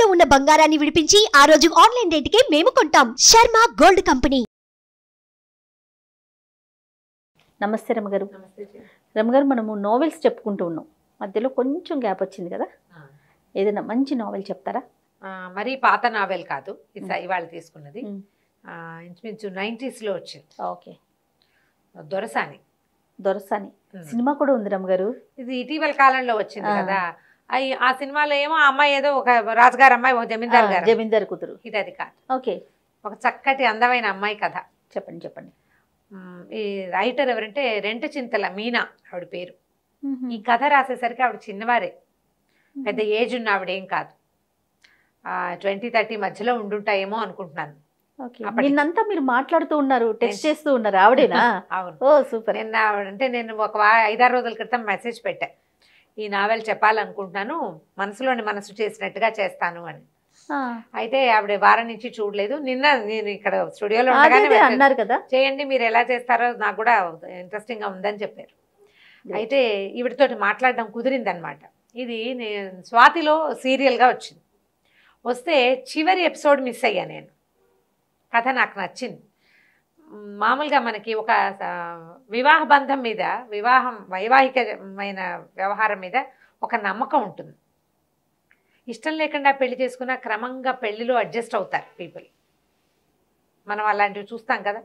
తాకట్టులో ఉన్న బంగారాన్ని విడిపించి ఆ రోజు ఆన్లైన్ రేటుకే మేము కొంటాం. Sharma gold company. నమస్తే రమగారు. రమగారు, మనము నోవెల్స్ చెప్పుకుంటూ ఉన్నాం, మధ్యలో కొంచెం గ్యాప్ వచ్చింది కదా, ఏదైనా మంచి నావెల్ చెప్తారా? మరీ పాత నావెల్ కాదు, ఇవాళ తీసుకున్నది ఇంచుమించు 90s లో వచ్చింది. ఓకే. దొరసాని. దొరసాని సినిమా కూడా ఉంది రమగారు. ఇది ఇటీవల కాలంలో వచ్చింది కదా. ఆ సినిమాలో ఏమో ఆ అమ్మాయి ఏదో ఒక రాజుగారు అమ్మాయి, ఒక జమీందారు కూతురు. ఇది అది కాదు. ఓకే. ఒక చక్కటి అందమైన అమ్మాయి కథ. చెప్పండి చెప్పండి. ఈ రైటర్ ఎవరంటే రెంటచింతల మీనా ఆవిడ పేరు. ఈ కథ రాసేసరికి ఆవిడ చిన్నవారే, పెద్ద ఏజ్ ఉన్న ఆవిడేం కాదు, 20-30 మధ్యలో ఉండుంటాయేమో అనుకుంటున్నాను. నిన్నంతా మీరు మాట్లాడుతూ ఉన్నారు, టెక్స్ట్ చేస్తూ ఉన్నారు, ఆవిడేనా? అవును. ఓ సూపర్. నేను ఒక 5-6 రోజుల క్రితం మెసేజ్ పెట్టా, ఈ నావెల్ చెప్పాలనుకుంటున్నాను, మనసులోని మనసు చేసినట్టుగా చేస్తాను అని. అయితే ఆవిడ వారం నుంచి చూడలేదు. నిన్న నేను ఇక్కడ స్టూడియోలో అన్నారు కదా, చేయండి మీరు ఎలా చేస్తారో నాకు కూడా ఇంట్రెస్టింగ్ గా ఉందని చెప్పారు. అయితే ఈవిడతోటి మాట్లాడడం కుదిరిందనమాట. ఇది స్వాతిలో సీరియల్గా వచ్చింది. వస్తే చివరి ఎపిసోడ్ మిస్ అయ్యా నేను. కథ నాకు నచ్చింది. మామూలుగా మనకి ఒక వివాహ బంధం మీద, వైవాహికమైన వ్యవహారం మీద ఒక నమ్మకం ఉంటుంది. ఇష్టం లేకుండా పెళ్లి చేసుకున్న క్రమంగా పెళ్లిలో అడ్జస్ట్ అవుతారు పీపుల్. మనం అలాంటివి చూస్తాం కదా.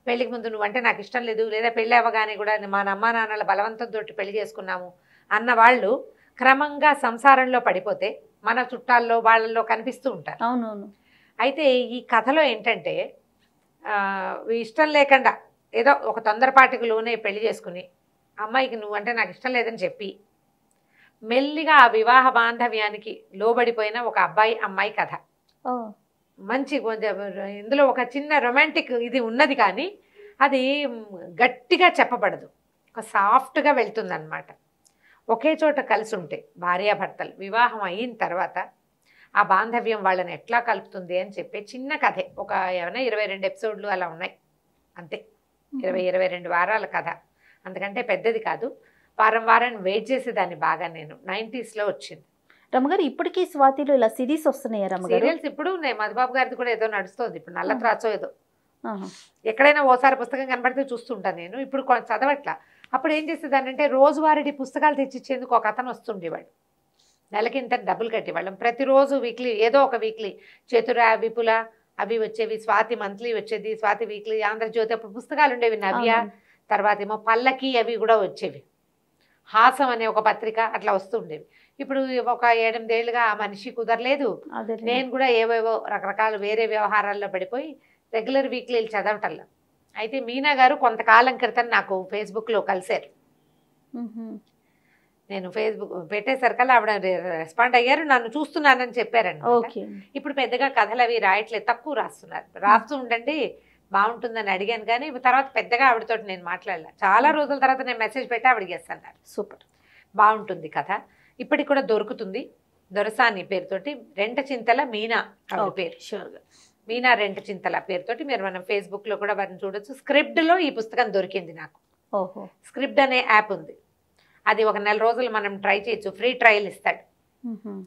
పెళ్లికి ముందు నువ్వంటే నాకు ఇష్టం లేదు, లేదా పెళ్ళి అవ్వగానే కూడా మా అమ్మా నాన్నల బలవంతంతో పెళ్లి చేసుకున్నాము అన్న వాళ్ళు క్రమంగా సంసారంలో పడిపోతే మన చుట్టాల్లో వాళ్ళల్లో కనిపిస్తూ ఉంటారు. అవునవును. అయితే ఈ కథలో ఏంటంటే ఇష్టం లేకుండా ఏదో ఒక తొందరపాటికి లోనే పెళ్లి చేసుకుని అమ్మాయికి నువ్వంటే నాకు ఇష్టం లేదని చెప్పి మెల్లిగా ఆ వివాహ బాంధవ్యానికి లోబడిపోయిన ఒక అబ్బాయి అమ్మాయి కథ. మంచి ఇందులో ఒక చిన్న రొమాంటిక్ ఇది ఉన్నది, కానీ అది గట్టిగా చెప్పబడదు, ఒక సాఫ్ట్గా వెళ్తుందన్నమాట. ఒకే చోట కలిసి ఉంటే భార్యాభర్తలు వివాహం అయిన తర్వాత ఆ బాంధవ్యం వాళ్ళని ఎట్లా కలుపుతుంది అని చెప్పి చిన్న కథే. ఒక ఏమైనా 22 ఎపిసోడ్లు అలా ఉన్నాయి అంతే. 20-22 వారాల కథ, అందుకంటే పెద్దది కాదు. వారం వారం వెయిట్ చేసేదాన్ని బాగా నేను. 90s లో వచ్చింది. రమగారు, ఇప్పటికీ స్వాతిలో ఇలా సిరీస్ వస్తున్నాయా రమగారు? సీరియల్స్ ఇప్పుడు మధుబాబు గారిది కూడా ఏదో నడుస్తుంది ఇప్పుడు, నల్ల త్రాచో ఏదో. ఎక్కడైనా ఓసారి పుస్తకం కనబడితే చూస్తుంటాను నేను. ఇప్పుడు చదవట్లా. అప్పుడు ఏం చేసేదాన్ని అంటే రోజువారీ పుస్తకాలు తెచ్చిచ్చేందుకు ఒక అతను వస్తుండేవాడు. నెలకి ఇంత డబ్బులు కట్టేవాళ్ళం. ప్రతిరోజు వీక్లీ ఏదో ఒక వీక్లీ చతుర, విపుల అవి వచ్చేవి, స్వాతి మంత్లీ వచ్చేది, స్వాతి వీక్లీ, ఆంధ్రజ్యోతి, అప్పుడు పుస్తకాలు ఉండేవి, నవ్య, తర్వాత ఏమో పల్లకి అవి కూడా వచ్చేవి, హాసం అనే ఒక పత్రిక అట్లా వస్తూ ఉండేవి. ఇప్పుడు ఒక 8 ఏళ్ళుగా ఆ మనిషి కుదరలేదు. నేను కూడా ఏవేవో రకరకాల వేరే వ్యవహారాల్లో పడిపోయి రెగ్యులర్ వీక్లీలు చదవటంలో. అయితే మీనా గారు కొంతకాలం క్రితం నాకు ఫేస్బుక్లో కలిశారు. నేను ఫేస్బుక్ పెట్టేసరికల్లా ఆవిడ రెస్పాండ్ అయ్యారు, నన్ను చూస్తున్నానని చెప్పారండి. ఇప్పుడు పెద్దగా కథలు అవి రాయట్లేదు, తక్కువ రాస్తున్నారు. రాస్తూ ఉండండి బాగుంటుందని అడిగాను, కానీ తర్వాత పెద్దగా ఆవిడతో నేను మాట్లాడలే. చాలా రోజుల తర్వాత నేను మెసేజ్ పెట్టి ఆవిడకి చేస్తాను. సూపర్, బాగుంటుంది కథ. ఇప్పటికి కూడా దొరుకుతుంది. దొరసాని పేరుతోటి, రెంటచింతల మీనా ఆవిడ పేరు. షూర్గా మీనా రెంటచింతల పేరుతోటి మీరు మనం ఫేస్బుక్లో కూడా వారిని చూడొచ్చు. స్క్రిప్ట్లో ఈ పుస్తకం దొరికింది నాకు. స్క్రిప్ట్ అనే యాప్ ఉంది, అది ఒక 4 రోజులు మనం ట్రై చేయొచ్చు, ఫ్రీ ట్రయల్ ఇస్తాడు.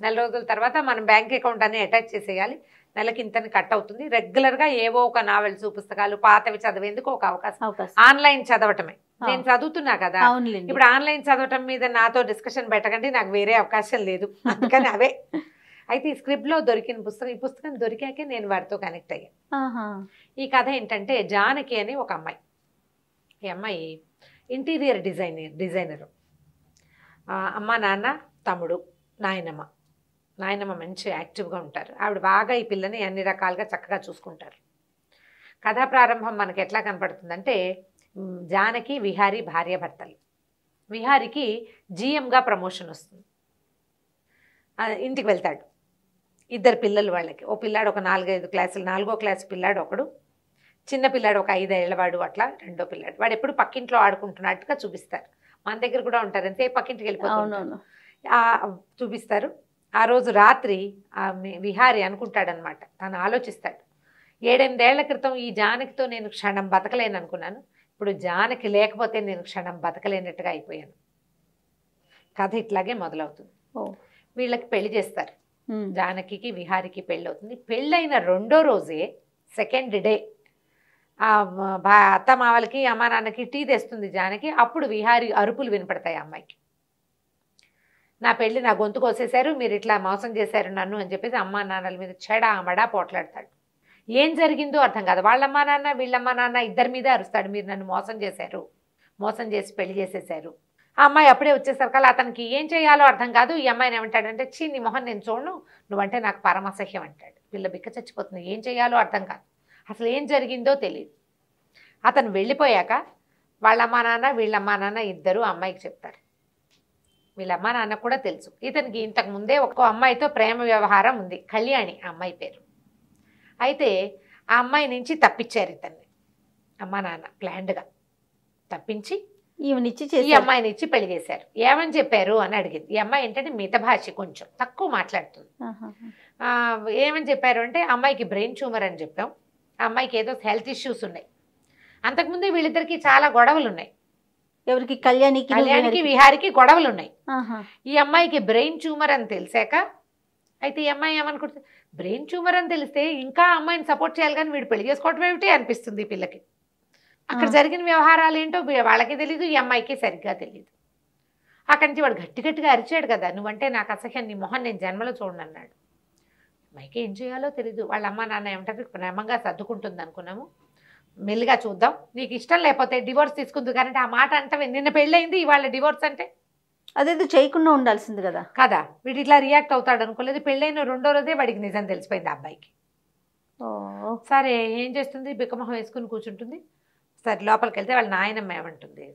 4 రోజుల తర్వాత మనం బ్యాంక్ అకౌంట్ అని అటాచ్ చేసేయాలి. నెలకి ఇంతని కట్ అవుతుంది. రెగ్యులర్గా ఏవో ఒక నావెల్స్, పుస్తకాలు పాతవి చదివేందుకు ఒక అవకాశం. ఆన్లైన్ చదవటమే, నేను చదువుతున్నా కదా. ఇప్పుడు ఆన్లైన్ చదవటం మీద నాతో డిస్కషన్ పెట్టకండి, నాకు వేరే అవకాశం లేదు, అందుకని అవే. అయితే ఈ స్క్రిప్ట్లో దొరికిన పుస్తకం, ఈ పుస్తకం దొరికాకే నేను వారితో కనెక్ట్ అయ్యాను. ఈ కథ ఏంటంటే జానకి అని ఒక అమ్మాయి. ఈ అమ్మాయి ఇంటీరియర్ డిజైనరు. అమ్మ, నాన్న, తమ్ముడు, నాయనమ్మ మంచి యాక్టివ్గా ఉంటారు. ఆవిడ బాగా ఈ పిల్లని అన్ని రకాలుగా చక్కగా చూసుకుంటారు. కథా ప్రారంభం మనకి ఎట్లా కనపడుతుందంటే, జానకి విహారీ భార్యాభర్తలు. విహారికి GMగా ప్రమోషన్ వస్తుంది. ఇంటికి వెళ్తాడు. 2 పిల్లలు వాళ్ళకి. ఓ పిల్లాడు ఒక 4-5 క్లాసులు, 4వ క్లాసు పిల్లాడు ఒకడు, చిన్న పిల్లాడు ఒక 5 ఏళ్లవాడు, అట్లా 2వ పిల్లాడు. వాడు ఎప్పుడు పక్కింట్లో ఆడుకుంటున్నట్టుగా చూపిస్తారు. మన దగ్గర కూడా ఉంటారు, అంతే పక్కింటికి వెళ్ళిపోతారు చూపిస్తారు. ఆ రోజు రాత్రి విహారి అనుకుంటాడనమాట, తను ఆలోచిస్తాడు, 7-8 ఏళ్ల క్రితం ఈ జానకితో నేను క్షణం బతకలేను అనుకున్నాను, ఇప్పుడు జానకి లేకపోతే నేను క్షణం బతకలేనట్టుగా అయిపోయాను. కథ ఇట్లాగే మొదలవుతుంది. వీళ్ళకి పెళ్లి చేస్తారు. జానకికి విహారికి పెళ్ళి అవుతుంది. పెళ్ళైన రెండో రోజే సెకండ్ డే అత్త మావలకి అమ్మ నాన్నకి టీ తెస్తుంది జానకి. అప్పుడు విహారి అరుపులు వినపడతాయి అమ్మాయికి. నా పెళ్ళి నా గొంతు కోసేశారు, మీరు ఇట్లా మోసం చేశారు నన్ను అని చెప్పేసి అమ్మా నాన్నల మీద చెడా పోట్లాడతాడు. ఏం జరిగిందో అర్థం కాదు. వాళ్ళమ్మా నాన్న వీళ్ళమ్మా నాన్న ఇద్దరి మీదే అరుస్తాడు, మీరు నన్ను మోసం చేశారు, మోసం చేసి పెళ్లి చేసేశారు. ఆ అమ్మాయి అప్పుడే వచ్చేసరికల్లా అతనికి ఏం చేయాలో అర్థం కాదు. ఈ అమ్మాయిని ఏమంటాడంటే, చీ నీ మొహం నేను చూడను, నువ్వంటే నాకు పరమసహ్యం అంటాడు. పిల్ల బిక్క చచ్చిపోతుంది, ఏం చేయాలో అర్థం కాదు, అసలు ఏం జరిగిందో తెలియదు. అతను వెళ్ళిపోయాక వాళ్ళమ్మా నాన్న వీళ్ళమ్మా నాన్న ఇద్దరు అమ్మాయికి చెప్తారు. వీళ్ళమ్మా నాన్న కూడా తెలుసు ఇతనికి ఇంతకు ముందే ఒక అమ్మాయితో ప్రేమ వ్యవహారం ఉంది, కళ్యాణి ఆ అమ్మాయి పేరు. అయితే ఆ అమ్మాయి నుంచి తప్పించారు ఇతన్ని అమ్మా నాన్న ప్లాన్డ్గా తప్పించి ఈ అమ్మాయిని ఇచ్చి పెళ్లి చేశారు. ఏమని చెప్పారు అని అడిగింది. ఈ అమ్మాయి ఏంటంటే మిత భాష, కొంచెం తక్కువ మాట్లాడుతుంది. ఏమని చెప్పారు అంటే, అమ్మాయికి బ్రెయిన్ ట్యూమర్ అని చెప్పాం, అమ్మాయికి ఏదో హెల్త్ ఇష్యూస్ ఉన్నాయి. అంతకుముందే వీళ్ళిద్దరికి చాలా గొడవలు ఉన్నాయి. ఎవరికి? కళ్యాణికి విహారికి గొడవలు ఉన్నాయి. ఈ అమ్మాయికి బ్రెయిన్ ట్యూమర్ అని తెలిసాక అయితే ఈ అమ్మాయి ఏమనుకుంటుంది, బ్రెయిన్ ట్యూమర్ అని తెలిస్తే ఇంకా అమ్మాయిని సపోర్ట్ చేయాలి కానీ వీడు పెళ్లి చేసుకోవటం ఏమిటి అనిపిస్తుంది ఈ పిల్లకి. అక్కడ జరిగిన వ్యవహారాలు ఏంటో వాళ్ళకి తెలీదు, ఈ అమ్మాయికి సరిగ్గా తెలియదు. అక్కడి నుంచి వాడు గట్టిగా అరిచాడు కదా, నువ్వంటే నాకు అసహ్యం, నీ మొహం నేను జన్మలో చూడను అన్నాడు. అమ్మాయికి ఏం చేయాలో తెలీదు. వాళ్ళ అమ్మ నాన్న ఏమంటారు, ప్రేమంగా సర్దుకుంటుంది అనుకున్నాము, మెల్లిగా చూద్దాం, నీకు ఇష్టం లేకపోతే డివోర్స్ తీసుకుంది. కానీ ఆ మాట అంటే నిన్న పెళ్ళయింది ఇవాళ డివోర్స్ అంటే అదేదో చేయకుండా ఉండాల్సింది కదా. కదా, వీడు ఇట్లా రియాక్ట్ అవుతాడు అనుకోలేదు. పెళ్ళైన రెండో రోజే వాడికి నిజం తెలిసిపోయింది అబ్బాయికి. సరే ఏం చేస్తుంది, బిక్కమొహం వేసుకుని కూర్చుంటుంది. సరే లోపలికి వెళ్తే వాళ్ళ నాయనమ్మ ఏమంటుంది,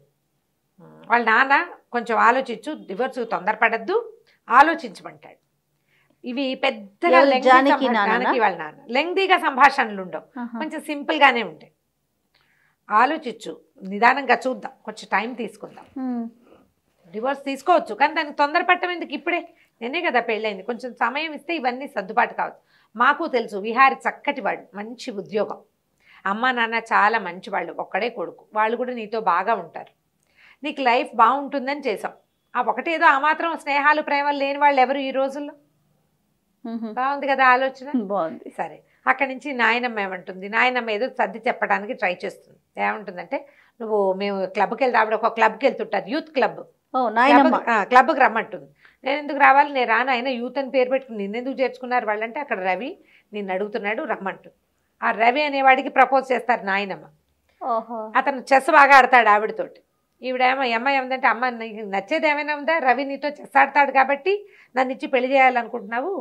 వాళ్ళ నాన్న కొంచెం ఆలోచించు, డివోర్స్ తొందరపడద్దు, ఆలోచించమంటాడు. ఇవి పెద్దగా జానకి వాళ్ళ నాన్న లెంగ్దీగా సంభాషణలు ఉండవు, కొంచెం సింపుల్గానే ఉంటాయి. ఆలోచించు, నిదానంగా చూద్దాం, కొంచెం టైం తీసుకుందాం, డివోర్స్ తీసుకోవచ్చు కానీ దానికి తొందరపడటం ఎందుకు, ఇప్పుడే నేనే కదా పెళ్ళైంది, కొంచెం సమయం ఇస్తే ఇవన్నీ సర్దుబాటు కావచ్చు. మాకు తెలుసు విహారి చక్కటి వాడు, మంచి ఉద్యోగం, అమ్మ నాన్న చాలా మంచివాళ్ళు, ఒక్కడే కొడుకు, వాళ్ళు కూడా నీతో బాగా ఉంటారు, నీకు లైఫ్ బాగుంటుందని చేసాం. ఆ ఒకటేదో ఆ మాత్రం స్నేహాలు ప్రేమలు లేని వాళ్ళు ఎవరు ఈ రోజుల్లో? బాగుంది కదా ఆలోచన, బాగుంది. సరే అక్కడి నుంచి నాయనమ్మ ఏమంటుంది, నాయనమ్మ ఏదో సర్ది చెప్పడానికి ట్రై చేస్తుంది. ఏమంటుందంటే, మేము క్లబ్కి వెళ్తే, ఆవిడ ఒక క్లబ్కి వెళ్తుంటారు, యూత్ క్లబ్, క్లబ్కి రమ్మంటుంది. నేను ఎందుకు రావాలి, నేను రాను, అయినా యూత్ అని పేరు పెట్టుకుని నిన్నెందుకు చేర్చుకున్నారు వాళ్ళంటే, అక్కడ రవి నిన్ను అడుగుతున్నాడు రమ్మంటుంది. ఆ రవి అనేవాడికి ప్రపోజ్ చేస్తారు నాయనమ్మ. అతను చెస్ బాగా ఆడతాడు ఆవిడతోటి. ఈవిడేమో అమ్మాయి ఏమందంటే, అమ్మ నీకు నచ్చేది ఏమైనా ఉందా, రవి నీతో చెస్ ఆడతాడు కాబట్టి నన్ను ఇచ్చి పెళ్లి చేయాలనుకుంటున్నావు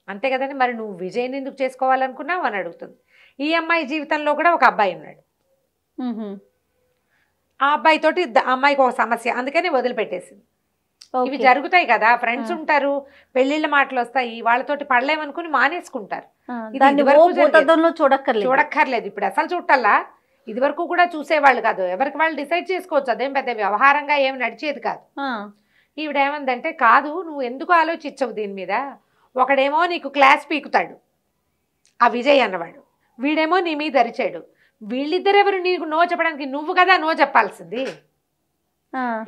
అంతే కదండి, మరి నువ్వు విజయ్ని ఎందుకు చేసుకోవాలనుకున్నావు అని అడుగుతుంది. ఈ అమ్మాయి జీవితంలో కూడా ఒక అబ్బాయి ఉన్నాడు, ఆ అబ్బాయితోటి అమ్మాయికి ఒక సమస్య, అందుకని వదిలిపెట్టేసింది. ఇవి జరుగుతాయి కదా, ఫ్రెండ్స్ ఉంటారు, పెళ్లిళ్ళ మాటలు వస్తాయి, వాళ్ళతోటి పడలేమనుకుని మానేసుకుంటారు. చూడక్కర్లేదు, ఇప్పుడు అసలు చూడాలా, ఇది వరకు కూడా చూసేవాళ్ళు కాదు, ఎవరికి వాళ్ళు డిసైడ్ చేసుకోవచ్చు, అదేం పెద్ద వ్యవహారంగా ఏమి నడిచేది కాదు. ఈవిడేమందంటే, కాదు నువ్వు ఎందుకు ఆలోచించవు దీని మీద, ఒకడేమో నీకు క్లాస్ పీకుతాడు ఆ విజయ్ అన్నవాడు, వీడేమో నీ మీద అరిచాడు, వీళ్ళిద్దరెవరు నీకు నో చెప్పడానికి, నువ్వు కదా నో చెప్పాల్సింది.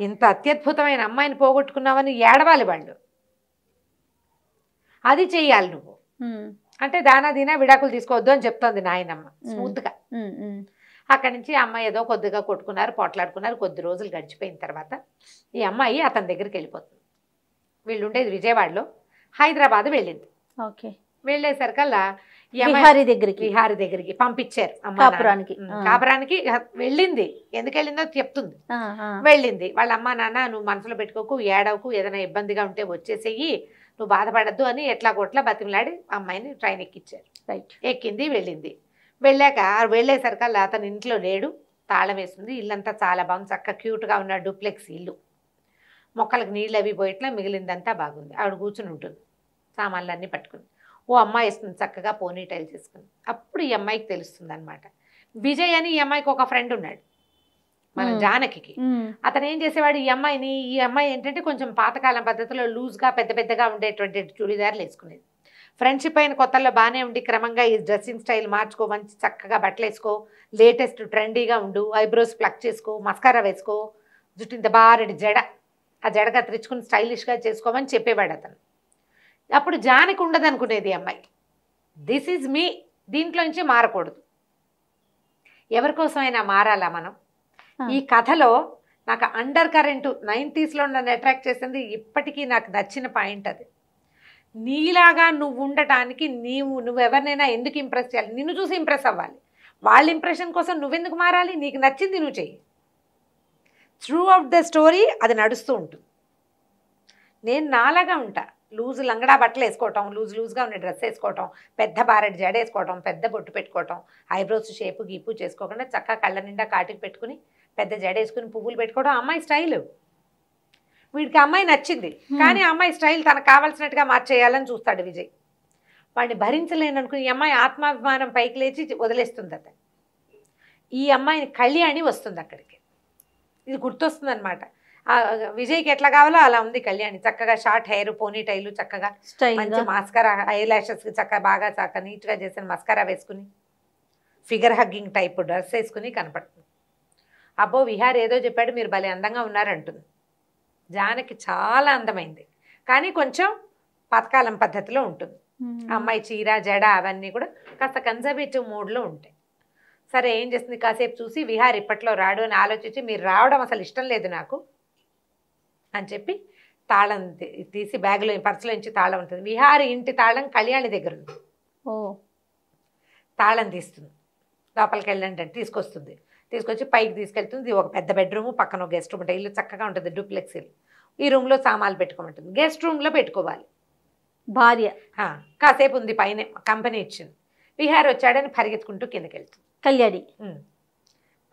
ఇంత అత్యద్భుతమైన అమ్మాయిని పోగొట్టుకున్నావని ఏడవాలి వాళ్ళు, అది చెయ్యాలి నువ్వు అంటే, దానా దీనా విడాకులు తీసుకోవద్దు అని చెప్తోంది నాయనమ్మ స్మూత్గా. అక్కడి నుంచి అమ్మాయి ఏదో కొద్దిగా కొట్టుకున్నారు, పోట్లాడుకున్నారు. కొద్ది రోజులు గడిచిపోయిన తర్వాత ఈ అమ్మాయి అతని దగ్గరికి వెళ్ళిపోతుంది. వీళ్ళు ఉండేది విజయవాడలో, హైదరాబాద్ వెళ్ళింది. వెళ్ళేసరికల్లా విహారి దగ్గరికి పంపించారు. కాపురానికి వెళ్ళింది, ఎందుకు వెళ్ళిందో చెప్తుంది. వెళ్ళింది, వాళ్ళ అమ్మ నాన్న నువ్వు మనసులో పెట్టుకోకు, ఏడవకు, ఏదైనా ఇబ్బందిగా ఉంటే వచ్చేసేయి, నువ్వు బాధపడద్దు అని ఎట్లా కొట్లా బతిమలాడి అమ్మాయిని ట్రైన్ ఎక్కించారు. ఎక్కింది, వెళ్ళింది. వెళ్ళేసరికల్లా అతను ఇంట్లో లేడు, తాళం వేస్తుంది. ఇల్లంతా చాలా బాగుంది, చక్కగా క్యూట్గా ఉన్న డూప్లెక్స్ ఇల్లు, మొక్కలకు నీళ్ళు అవి పోయిట్లా, మిగిలిందంతా బాగుంది. ఆవిడ కూర్చుని ఉంటుంది సామాన్లన్నీ పట్టుకుని. ఓ అమ్మాయి వేస్తుంది చక్కగా పోనీ టైల్ చేసుకుని. అప్పుడు ఈ అమ్మాయికి తెలుస్తుంది అనమాట, విజయ్ అని ఈ అమ్మాయికి ఒక ఫ్రెండ్ ఉన్నాడు మన జానకి. అతను ఏం చేసేవాడు, ఈ అమ్మాయి ఏంటంటే కొంచెం పాతకాలం పద్ధతిలో లూజ్గా పెద్ద పెద్దగా ఉండేటువంటి చుడిదార్లు వేసుకునేది. ఫ్రెండ్షిప్ అయిన కొత్తల్లో బాగానే ఉండి క్రమంగా ఈ డ్రెస్సింగ్ స్టైల్ మార్చుకో, మంచి చక్కగా బట్టలు వేసుకో, లేటెస్ట్ ట్రెండీగా ఉండు, ఐబ్రోస్ ప్లక్ చేసుకో, మస్కారా వేసుకో, జుట్టు ఇంత బారెడి జడ, ఆ జడ కత్తిరించుకుని స్టైలిష్గా చేసుకోమని చెప్పేవాడు అతను. అప్పుడు జానకి ఉండదు అనుకునేది అమ్మాయి. దిస్ ఈజ్ మీ, దీంట్లోంచి మారకూడదు. ఎవరికోసమైనా మారాలా మనం? ఈ కథలో నాకు అండర్ కరెంటు 90sలో నన్ను అట్రాక్ట్ చేసింది, ఇప్పటికీ నాకు నచ్చిన పాయింట్ అది. నీలాగా నువ్వు ఉండటానికి నువ్వెవరినైనా ఎందుకు ఇంప్రెస్ చేయాలి? నిన్ను చూసి ఇంప్రెస్ అవ్వాలి. వాళ్ళ ఇంప్రెషన్ కోసం నువ్వెందుకు మారాలి? నీకు నచ్చింది నువ్వు చెయ్యి. త్రూ అవుట్ ద స్టోరీ అది నడుస్తూ ఉంటుంది. నేను నాలాగా ఉంటా, లూజు లంగడా బట్టలు వేసుకోవటం, లూజ్గా ఉన్న డ్రెస్ వేసుకోవటం, పెద్ద బారెడ్ జడ వేసుకోవటం, పెద్ద బొట్టు పెట్టుకోవటం, ఐబ్రోస్ షేపు గీపు చేసుకోకుండా చక్కగా కళ్ళ నిండా కాటికి పెట్టుకుని పెద్ద జడ వేసుకుని పువ్వులు పెట్టుకోవడం అమ్మాయి స్టైలు. వీడికి అమ్మాయి నచ్చింది, కానీ అమ్మాయి స్టైల్ తనకు కావాల్సినట్టుగా మార్చేయాలని చూస్తాడు విజయ్. వాడిని భరించలేను అనుకుని ఈ అమ్మాయి ఆత్మాభిమానం పైకి లేచి వదిలేస్తుంది అతను. ఈ అమ్మాయిని కళ్యాణి వస్తుంది అక్కడికి. ఇది గుర్తొస్తుంది అనమాట. విజయ్కి ఎట్లా కావాలో అలా ఉంది కళ్యాణి. చక్కగా షార్ట్ హెయిర్, పోనీ టైలు, చక్కగా మంచి మాస్కారా, ఐ లాషెస్కి చక్కగా బాగా చక్కగా నీట్గా చేసిన మస్కారా వేసుకుని ఫిగర్ హగ్గింగ్ టైప్ డ్రెస్ వేసుకుని కనపడుతుంది. అబ్బో విహార్ ఏదో చెప్పాడు, మీరు భలే అందంగా ఉన్నారంటుంది. జానకి చాలా అందమైంది, కానీ కొంచెం పాతకాలం పద్ధతిలో ఉంటుంది. అమ్మాయి చీర జడ అవన్నీ కూడా కాస్త కన్జర్వేటివ్ మోడ్లో ఉంటాయి. సరే ఏం చేస్తుంది, కాసేపు చూసి విహార్ ఇప్పట్లో రాడు అని ఆలోచించి, మీరు రావడం అసలు ఇష్టం లేదు నాకు అని చెప్పి తాళం తీసి బ్యాగ్లో పర్సులో నుంచి తాళం ఉంటుంది. విహారి ఇంటి తాళం కళ్యాణి దగ్గర ఉంది. తాళం తీస్తుంది, లోపలికి వెళ్ళండి అంటే తీసుకొస్తుంది. తీసుకొచ్చి పైకి తీసుకెళ్తుంది. ఒక పెద్ద బెడ్రూము, పక్కన ఒక గెస్ట్ రూమ్ ఉంటుంది. ఇల్లు చక్కగా ఉంటుంది, డూప్లెక్స్ ఇల్లు. ఈ రూమ్లో సామాన్లు పెట్టుకోమంటుంది. గెస్ట్ రూమ్లో పెట్టుకోవాలి భార్య. కాసేపు ఉంది, పైన కంపెనీ ఇచ్చింది. విహార్ వచ్చాడని పరిగెత్తుకుంటూ కిందకి వెళ్తుంది కళ్యాణి.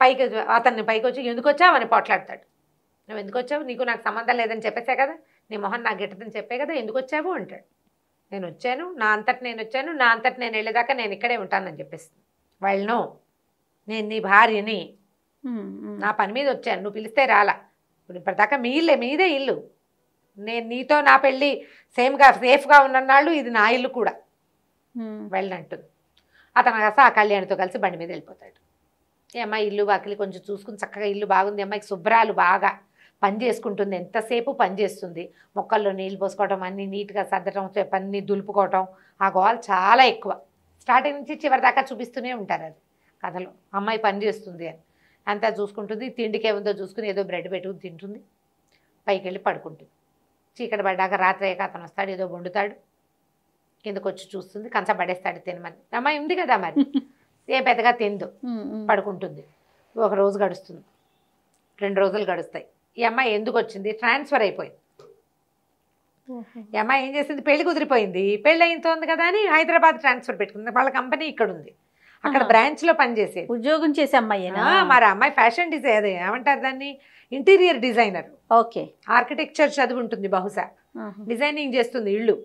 పైకి అతన్ని పైకి వచ్చి ఎందుకు వచ్చావు అని పోట్లాడతాడు. నువ్వు ఎందుకు వచ్చావు, నీకు నాకు సంబంధం లేదని చెప్పేసా కదా, నీ మొహం నాకు గిట్టదని చెప్పే కదా, ఎందుకు వచ్చావు అంటాడు. నేను వచ్చాను, నా అంతటి నేను వచ్చాను, నా అంతటి నేను వెళ్ళేదాకా నేను ఇక్కడే ఉంటానని చెప్పేస్తుంది. వాళ్ళను, నేను నీ భార్యని, నా పని మీద వచ్చాను, నువ్వు పిలిస్తే రాలా, ఇప్పుడు ఇప్పటిదాకా మీదే ఇల్లు, నేను నీతో నా పెళ్ళి సేఫ్గా ఉన్ననాళ్ళు ఇది నా ఇల్లు కూడా వెళ్ళంటుంది. అతను కాస్త ఆ కళ్యాణితో కలిసి బండి మీద వెళ్ళిపోతాడు. ఈ అమ్మాయి ఇల్లు వాకిలి కొంచెం చూసుకుని చక్కగా ఇల్లు బాగుంది, అమ్మాయికి శుభ్రాలు బాగా పని చేసుకుంటుంది, ఎంతసేపు పని చేస్తుంది. మొక్కల్లో నీళ్ళు పోసుకోవటం, అన్నీ నీట్గా సర్దటం, అన్నీ దులుపుకోవటం, ఆ గోల్ చాలా ఎక్కువ. స్టార్టింగ్ నుంచి చివరి దాకా చూపిస్తూనే ఉంటారు అది కథలో. అమ్మాయి పని చేస్తుంది అని అంతా చూసుకుంటుంది. తిండికి ఏముందో చూసుకుని ఏదో బ్రెడ్ పెట్టుకుని తింటుంది, పైకి వెళ్ళి పడుకుంటుంది. చీకటి పడ్డాక రాత్రి అయ్యాక అతను వస్తాడు, ఏదో వండుతాడు, కిందకు వచ్చి చూస్తుంది, కంచం పడేస్తాడు తినమని. అమ్మాయి ఉంది కదా మరి, ఏ పెద్దగా తిందు, పడుకుంటుంది. ఒక రోజు గడుస్తుంది, 2 రోజులు గడుస్తాయి. ఈ అమ్మాయి ఎందుకు వచ్చింది, ట్రాన్స్ఫర్ అయిపోయింది. ఈ అమ్మాయి ఏం చేసింది, పెళ్లి కుదిరిపోయింది, పెళ్ళి అయిపోతుంది కదా అని హైదరాబాద్ ట్రాన్స్ఫర్ పెట్టుకుంది. వాళ్ళ కంపెనీ ఇక్కడ ఉంది, అక్కడ బ్రాంచ్లో పనిచేసేది, ఉద్యోగం చేసే అమ్మాయి. మరి అమ్మాయి ఫ్యాషన్ డిజైన్, ఏమంటారు దాన్ని, ఇంటీరియర్ డిజైనర్. ఓకే, ఆర్కిటెక్చర్ చదువు ఉంటుంది బహుశా, డిజైనింగ్ చేస్తుంది ఇళ్ళు.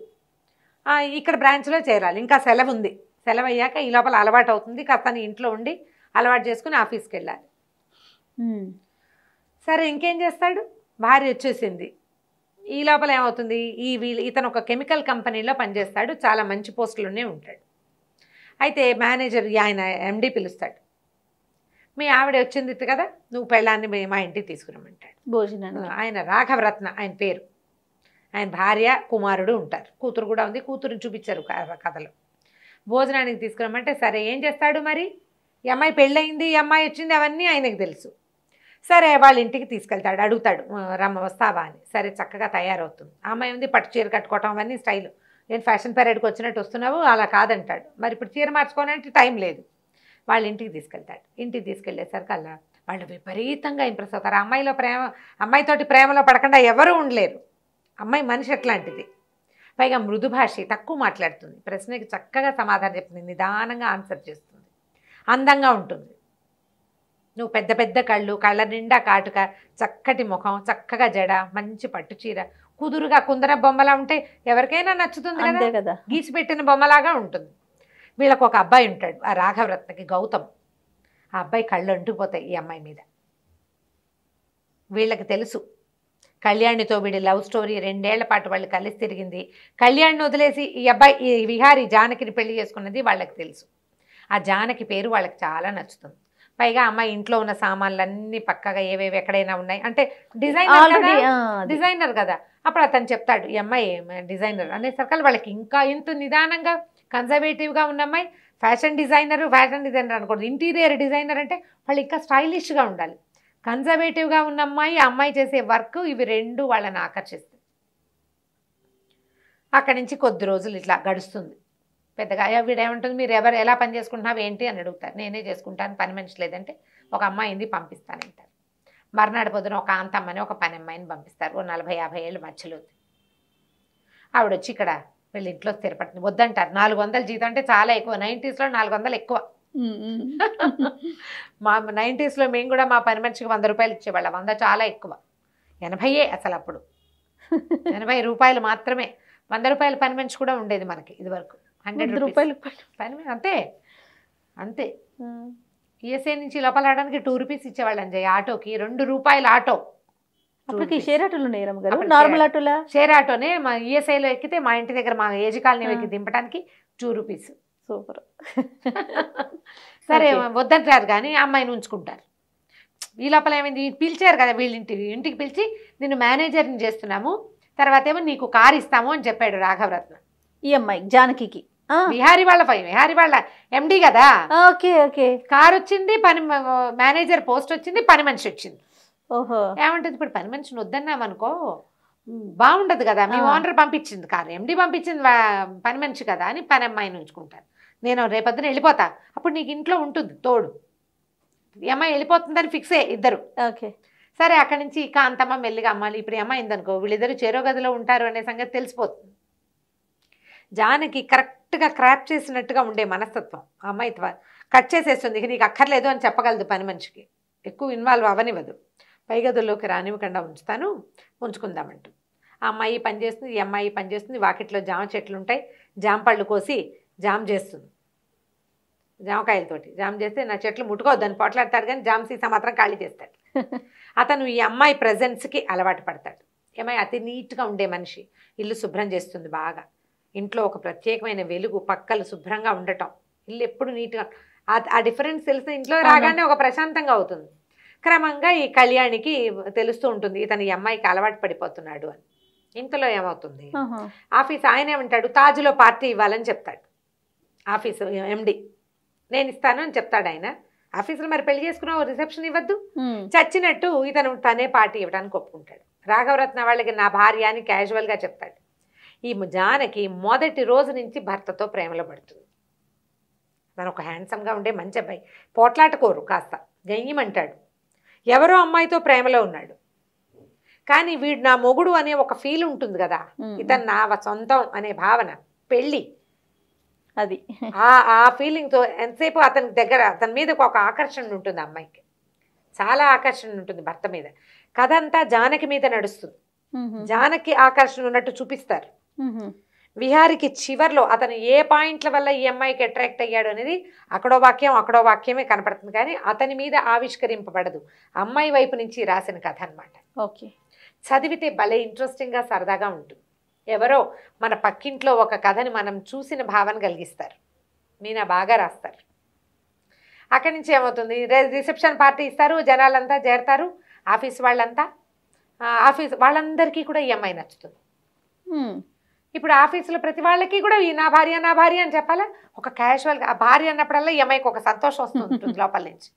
ఇక్కడ బ్రాంచ్లో చేరాలి. ఇంకా సెలవు ఉంది, సెలవు అయ్యాక ఈ లోపల అలవాటు అవుతుంది, కాస్త ఇంట్లో ఉండి అలవాటు చేసుకుని ఆఫీస్కి వెళ్ళాలి. సరే ఇంకేం చేస్తాడు, భార్య వచ్చేసింది. ఈ లోపల ఏమవుతుంది, ఇతను ఒక కెమికల్ కంపెనీలో పనిచేస్తాడు, చాలా మంచి పోస్టులోనే ఉంటాడు. అయితే మేనేజర్ ఆయన ఎండి పిలుస్తాడు, మీ ఆవిడ వచ్చింది కదా, నువ్వు పెళ్ళాన్ని మా ఇంటికి తీసుకురమ్మంటాడు భోజనం. ఆయన రాఘవరత్న ఆయన పేరు. ఆయన భార్య కుమారుడు ఉంటారు, కూతురు కూడా ఉంది, కూతురుని చూపించారు కథలో. భోజనానికి తీసుకురమ్మంటే సరే ఏం చేస్తాడు మరి, ఈ అమ్మాయి పెళ్ళయింది, ఈ అమ్మాయి వచ్చింది, అవన్నీ ఆయనకు తెలుసు. సరే వాళ్ళ ఇంటికి తీసుకెళ్తాడు, అడుగుతాడు రమ్మ వస్తావా అని. సరే చక్కగా తయారవుతుంది. ఆ అమ్మాయి ఉంది, పట్టు చీర కట్టుకోవటం అవన్నీ స్టైలు. నేను ఫ్యాషన్ పరేడ్కి వచ్చినట్టు వస్తున్నావు, అలా కాదంటాడు. మరి ఇప్పుడు చీర మార్చుకోవాలంటే టైం లేదు. వాళ్ళ ఇంటికి తీసుకెళ్తాడు. ఇంటికి తీసుకెళ్లేసరికి అలా వాళ్ళు విపరీతంగా ఇంప్రెస్ అవుతారు. అమ్మాయితోటి ప్రేమలో పడకుండా ఎవరూ ఉండలేరు. అమ్మాయి మనిషి ఎట్లాంటిది, పైగా మృదు భాషి, తక్కువ మాట్లాడుతుంది, ప్రశ్నకి చక్కగా సమాధానం చెప్తుంది, నిదానంగా ఆన్సర్ చేస్తుంది, అందంగా ఉంటుంది. నువ్వు పెద్ద పెద్ద కళ్ళు, కళ్ళ నిండా కాటుక, చక్కటి ముఖం, చక్కగా జడ, మంచి పట్టు చీర, కుదురుగా కుందర బొమ్మలా ఉంటే ఎవరికైనా నచ్చుతుంది కదా, గీసి పెట్టిన బొమ్మలాగా ఉంటుంది. వీళ్ళకు ఒక అబ్బాయి ఉంటాడు, ఆ రాఘవరత్నకి, గౌతమ్. ఆ అబ్బాయి కళ్ళు అంటుకుపోతాయి ఈ అమ్మాయి మీద. వీళ్ళకి తెలుసు కళ్యాణితో వీడి లవ్ స్టోరీ, 2 ఏళ్ల పాటు వాళ్ళు కలిసి తిరిగింది. కళ్యాణ్ని వదిలేసి ఈ అబ్బాయి, ఈ విహారీ జానకిని పెళ్లి చేసుకున్నది వాళ్ళకి తెలుసు. ఆ జానకి పేరు వాళ్ళకి చాలా నచ్చుతుంది. పైగా అమ్మాయి ఇంట్లో ఉన్న సామాన్లు అన్ని పక్కగా ఏవేవి ఎక్కడైనా ఉన్నాయి. అంటే డిజైనర్ కదా. అప్పుడు అతను చెప్తాడు ఈ అమ్మాయి డిజైనర్ అనేసరికి వాళ్ళకి ఇంకా ఎంత నిదానంగా కన్జర్వేటివ్గా ఉన్న అమ్మాయి ఫ్యాషన్ డిజైనర్ అనుకోండి. ఇంటీరియర్ డిజైనర్ అంటే వాళ్ళు ఇంకా స్టైలిష్గా ఉండాలి. కన్జర్వేటివ్గా ఉన్న అమ్మాయి, అమ్మాయి చేసే వర్క్, ఇవి రెండు వాళ్ళని ఆకర్షిస్తాయి. అక్కడి నుంచి కొద్ది రోజులు ఇట్లా గడుస్తుంది. పెద్దగా వీడేమంటుంది, మీరు ఎలా పని చేసుకుంటున్నావు ఏంటి అని అడుగుతారు. నేనే చేసుకుంటాను, పని మనిషి లేదంటే ఒక అమ్మాయింది పంపిస్తానంటారు. మర్నాడు పొద్దున ఒక కాంతమ్మని ఒక పని అమ్మాయిని పంపిస్తారు. ఓ 40-50 ఏళ్ళు మధ్యలో. ఆవిడ వచ్చి ఇక్కడ వీళ్ళ ఇంట్లో స్థిరపడుతుంది. వద్దంటారు. 400 జీతం అంటే చాలా ఎక్కువ. 90s లో 400 ఎక్కువ. మా 90s లో మేము కూడా మా పని మనిషికి 100 రూపాయలు ఇచ్చేవాళ్ళం. 100 చాలా ఎక్కువ. 80 అసలు అప్పుడు 80 రూపాయలు మాత్రమే. 100 రూపాయల పని మనిషి కూడా ఉండేది మనకి ఇది వరకు. 100 రూపాయలు పని అంతే అంతే. ఈఎస్ఐ నుంచి లోపల రావడానికి 2 రూపీస్ ఇచ్చేవాళ్ళు అంజయ్. ఆటోకి 2 రూపాయలు ఆటో. అప్పటికి షేర్ ఆటోలు ఉన్నాయి రమ్మగారు, నార్మల్ ఆటోలా? షేర్ ఆటోనే. మా ఈఎస్ఐలో ఎక్కితే మా ఇంటి దగ్గర మా ఏజీ కాలనీ ఎక్కి దింపడానికి 2 రూపీస్. సూపర్. సరే వద్దంటారు కానీ అమ్మాయిని ఉంచుకుంటారు. ఈ లోపల ఏమైంది, పిలిచారు కదా వీళ్ళ ఇంటికి పిలిచి నిన్ను మేనేజర్ని చేస్తున్నాము, తర్వాత ఏమో నీకు కారు ఇస్తాము అని చెప్పాడు రాఘవరత్న. ఈ అమ్మాయి జానకి విహారీ వాళ్ళ ఎండి కదా. Okay okay. కారు వచ్చింది, పని మేనేజర్ పోస్ట్ వచ్చింది, పని మనిషి వచ్చింది. ఓహో. ఏమంటుంది, ఇప్పుడు పని మనిషిని వద్దన్నామనుకో బాగుండదు కదా. మీ ఓనర్ పంపించింది కారు, ఎండి పంపించింది పని మనిషి కదా అని పని అమ్మాయిని ఉంచుకుంటారు. నేను రేపొద్దున వెళ్ళిపోతా, అప్పుడు నీకు ఇంట్లో ఉంటుంది తోడు. ఈ అమ్మాయి వెళ్ళిపోతుందని ఫిక్సే ఇద్దరు. ఓకే సరే. అక్కడి నుంచి కాంతమ్మ మెల్లిగా అమ్మాలి. ఇప్పుడు అమ్మాయి అయిందనుకో వీళ్ళిద్దరు చెరో గదిలో ఉంటారు అనే సంగతి తెలిసిపోతుంది. జానకి కరెక్ట్గా క్రాప్ చేసినట్టుగా ఉండే మనస్తత్వం. ఆ అమ్మాయి కట్ చేసేస్తుంది. నీకు అక్కర్లేదు అని చెప్పగలదు పని మనిషికి. ఎక్కువ ఇన్వాల్వ్ అవ్వనివ్వదు. పై గదుల్లోకి రానివ్వకుండా ఉంచుకుందామంటూ ఆ అమ్మాయి పని చేస్తుంది, ఈ అమ్మాయి పని చేస్తుంది. వాకిట్లో జామ చెట్లు ఉంటాయి, జామ పళ్ళు కోసి జామ్ చేస్తుంది. జామకాయలతోటి జామ్ చేస్తే నా చెట్లు ముట్టుకోవద్దని పోట్లాడతాడు కానీ జామ సీసా మాత్రం ఖాళీ చేస్తాడు. అతను ఈ అమ్మాయి ప్రజెన్స్కి అలవాటు పడతాడు. ఈ అమ్మాయి అతి నీట్గా ఉండే మనిషి. ఇల్లు శుభ్రం చేస్తుంది బాగా. ఇంట్లో ఒక ప్రత్యేకమైన వెలుగు, పక్కలు శుభ్రంగా ఉండటం, ఇల్లు ఎప్పుడు నీట్గా. ఆ డిఫరెన్స్ తెలిసిన ఇంట్లో రాగానే ఒక ప్రశాంతంగా అవుతుంది. క్రమంగా ఈ కళ్యాణికి తెలుస్తూ ఉంటుంది ఇతను ఈ అమ్మాయికి అలవాటు పడిపోతున్నాడు అని. ఇంతలో ఏమవుతుంది, ఆఫీస్ ఆయన ఏమంటాడు, తాజ్లో పార్టీ ఇవ్వాలని చెప్తాడు. ఆఫీసు ఎండి నేను ఇస్తాను అని చెప్తాడు ఆయన. ఆఫీసులో మరి పెళ్లి చేసుకున్నావు, రిసెప్షన్ ఇవ్వద్దు. చచ్చినట్టు ఇతను తనే పార్టీ ఇవ్వడానికి ఒప్పుకుంటాడు. రాఘవరత్న వాళ్ళకి నా భార్య అని క్యాజువల్గా చెప్తాడు. ఈ జానకి మొదటి రోజు నుంచి భర్తతో ప్రేమలో పడుతుంది. తను ఒక హ్యాండ్సమ్గా ఉండే మంచి అబ్బాయి, పోట్లాటకోరు, కాస్త గయ్యమంటాడు. ఎవరో అమ్మాయితో ప్రేమలో ఉన్నాడు కానీ వీడు నా మొగుడు అనే ఒక ఫీల్ ఉంటుంది కదా, ఇతను నా సొంతం అనే భావన, పెళ్ళి, అది ఆ ఫీలింగ్తో ఎంతసేపు అతని దగ్గర అతని మీద ఒక ఆకర్షణ ఉంటుంది. అమ్మాయికి చాలా ఆకర్షణ ఉంటుంది భర్త మీద. కథ అంతా జానకి మీద నడుస్తుంది. జానకి ఆకర్షణ ఉన్నట్టు చూపిస్తారు. విహారికి చివర్లో అతను ఏ పాయింట్ల వల్ల ఈ అమ్మాయికి అట్రాక్ట్ అయ్యాడు అనేది అక్కడో వాక్యమే కనపడుతుంది కానీ అతని మీద ఆవిష్కరింపబడదు. అమ్మాయి వైపు నుంచి రాసిన కథ అనమాట. ఓకే. చదివితే భలే ఇంట్రెస్టింగ్గా సరదాగా ఉంటుంది. ఎవరో మన పక్కింట్లో ఒక కథని మనం చూసిన భావన కలిగిస్తారు. మీనా బాగా రాస్తారు. అక్కడి నుంచి ఏమవుతుంది, రిసెప్షన్ పార్టీ ఇస్తారు, జనాలంతా చేరతారు, ఆఫీస్ వాళ్ళంతా. ఆఫీస్ వాళ్ళందరికీ కూడా ఈ అమ్మాయి నచ్చుతుంది. ఇప్పుడు ఆఫీసులో ప్రతి వాళ్ళకి కూడా ఈ నా భార్య అని చెప్పాలా. ఒక క్యాజువల్గా ఆ భార్య అన్నప్పుడల్లా ఈ అమ్మాయికి ఒక సంతోషం వస్తుంటుంది లోపల నుంచి.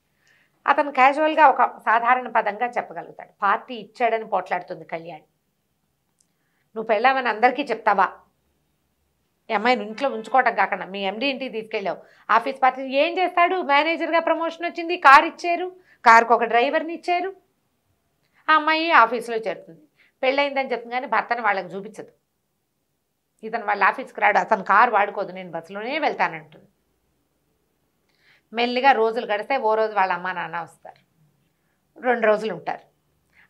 అతను క్యాజువల్గా ఒక సాధారణ పదంగా చెప్పగలుగుతాడు. పార్టీ ఇచ్చాడని పోట్లాడుతుంది కళ్యాణి. నువ్వు పెళ్ళామని అందరికీ చెప్తావా? ఈ అమ్మాయిని ఇంట్లో ఉంచుకోవటం కాకుండా మీ ఎండి ఇంటికి తీసుకెళ్ళావు, ఆఫీస్ పార్టీ ఏం చేస్తాడు? మేనేజర్గా ప్రమోషన్ వచ్చింది, కారు ఇచ్చారు, కారుకు ఒక డ్రైవర్ని ఇచ్చారు. ఆ అమ్మాయి ఆఫీస్లో చేరుతుంది, పెళ్ళయిందని చెప్తుంది కానీ భర్తను వాళ్ళకి చూపించదు. ఇతను వాళ్ళ ఆఫీస్కి రాడు, అతను కారు వాడుకోదు, నేను బస్సులోనే వెళ్తానంటుంది. మెల్లిగా రోజులు గడిస్తే ఓ రోజు వాళ్ళ అమ్మా నాన్న వస్తారు, 2 రోజులు ఉంటారు.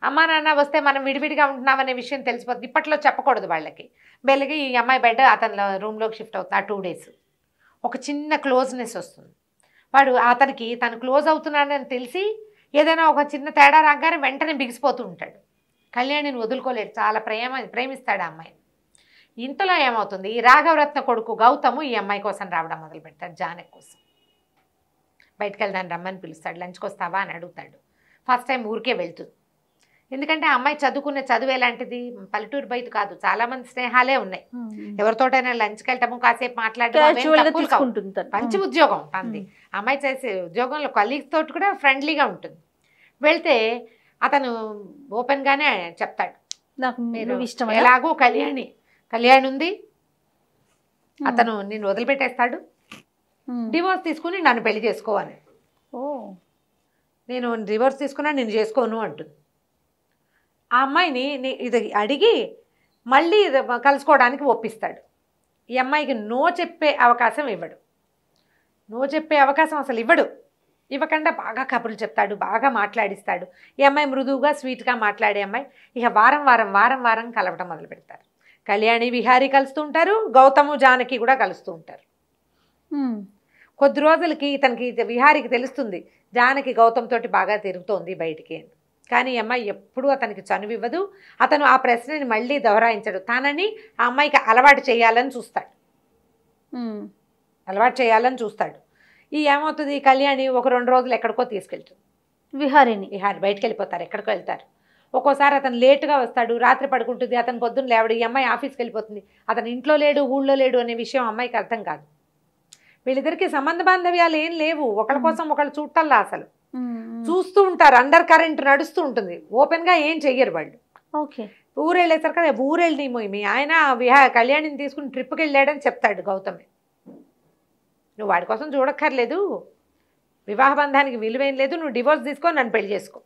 అమ్మా నాన్న వస్తే మనం విడివిడిగా ఉంటున్నామనే విషయం తెలిసిపోతుంది. ఇప్పట్లో చెప్పకూడదు వాళ్ళకి. మెల్లిగా ఈ అమ్మాయి బెడ్ అతని రూమ్లోకి షిఫ్ట్ అవుతుంది. ఆ 2 డేస్ ఒక చిన్న క్లోజ్నెస్ వస్తుంది. వాడు అతనికి తను క్లోజ్ అవుతున్నాడని తెలిసి ఏదైనా ఒక చిన్న తేడా రాగానే వెంటనే బిగిసిపోతూ ఉంటాడు. కళ్యాణిని వదులుకోలేడు, చాలా ప్రేమిస్తాడు ఆ అమ్మాయిని. ఇంతలో ఏమవుతుంది, ఈ రాఘవరత్న కొడుకు గౌతము ఈ అమ్మాయి కోసం రావడం మొదలు పెడతాడు, జానకి కోసం. బయటకు వెళ్దాం రమ్మని పిలుస్తాడు, లంచ్కి వస్తావా అని అడుగుతాడు. ఫస్ట్ టైం ఊరికే వెళ్తుంది. ఎందుకంటే ఆ అమ్మాయి చదువుకునే చదువు ఎలాంటిది, పల్లెటూరు బయట కాదు, చాలా మంది స్నేహాలే ఉన్నాయి. ఎవరితోటైనా లంచ్కి వెళ్ళటము, కాసేపు మాట్లాడటం, మంచి ఉద్యోగం అంది. అమ్మాయి చేసే ఉద్యోగంలో కలీగ్స్ తోటి కూడా ఫ్రెండ్లీగా ఉంటుంది. వెళ్తే అతను ఓపెన్గానే చెప్తాడు, మీరు ఎలాగో కళ్యాణి ఉంది, అతను నిన్ను వదిలిపెట్టేస్తాడు, డివోర్స్ తీసుకుని నన్ను పెళ్లి చేసుకోవాలి, నేను డివోర్స్ తీసుకున్నా నేను చేసుకోను అంటుంది. ఆ అమ్మాయిని ఇది అడిగి మళ్ళీ కలుసుకోవడానికి ఒప్పిస్తాడు. ఈ అమ్మాయికి నో చెప్పే అవకాశం ఇవ్వడు. నో చెప్పే అవకాశం అసలు ఇవ్వకుండా బాగా కబుర్లు చెప్తాడు, బాగా మాట్లాడిస్తాడు. ఈ అమ్మాయి మృదువుగా స్వీట్గా మాట్లాడే అమ్మాయి. ఇక వారం కలవటం మొదలు పెడతారు. కళ్యాణి విహారీ కలుస్తూ ఉంటారు, గౌతము జానకి కూడా కలుస్తూ ఉంటారు. కొద్ది రోజులకి ఇతనికి విహారీకి తెలుస్తుంది జానకి గౌతమ్ తోటి బాగా తిరుగుతోంది బయటికి. కానీ ఈ అమ్మాయి ఎప్పుడూ అతనికి చనువివ్వదు. అతను ఆ ప్రశ్నని మళ్ళీ దొహరాయించడు. తనని ఆ అమ్మాయికి అలవాటు చేయాలని చూస్తాడు. ఈ ఏమవుతుంది, కళ్యాణి ఒక 2 రోజులు ఎక్కడికో తీసుకెళ్తుంది విహారీ బయటకు వెళ్ళిపోతారు, ఎక్కడికో వెళ్తారు. ఒక్కోసారి అతను లేటుగా వస్తాడు, రాత్రి పడుకుంటుంది, అతను పొద్దున్న లేవడు. ఈ అమ్మాయి ఆఫీస్కి వెళ్ళిపోతుంది. అతను ఇంట్లో లేడు, ఊళ్ళో లేడు అనే విషయం అమ్మాయికి అర్థం కాదు. వీళ్ళిద్దరికి సంబంధ బాంధవ్యాలు ఏం లేవు, ఒకళ్ళ కోసం ఒకళ్ళు చూడటల్లా. అసలు చూస్తూ ఉంటారు, అండర్ కరెంట్ నడుస్తూ ఉంటుంది, ఓపెన్గా ఏం చెయ్యరు వాళ్ళు. ఊరెళ్ళేసరికి కదా, ఊరెళ్ళి మీ ఆయన కళ్యాణిని తీసుకుని ట్రిప్కి వెళ్ళాడని చెప్తాడు గౌతమే. నువ్వు వాడి కోసం చూడక్కర్లేదు, వివాహ బంధానికి విలువేం లేదు, నువ్వు డివోర్స్ తీసుకో, నన్ను పెళ్లి చేసుకో.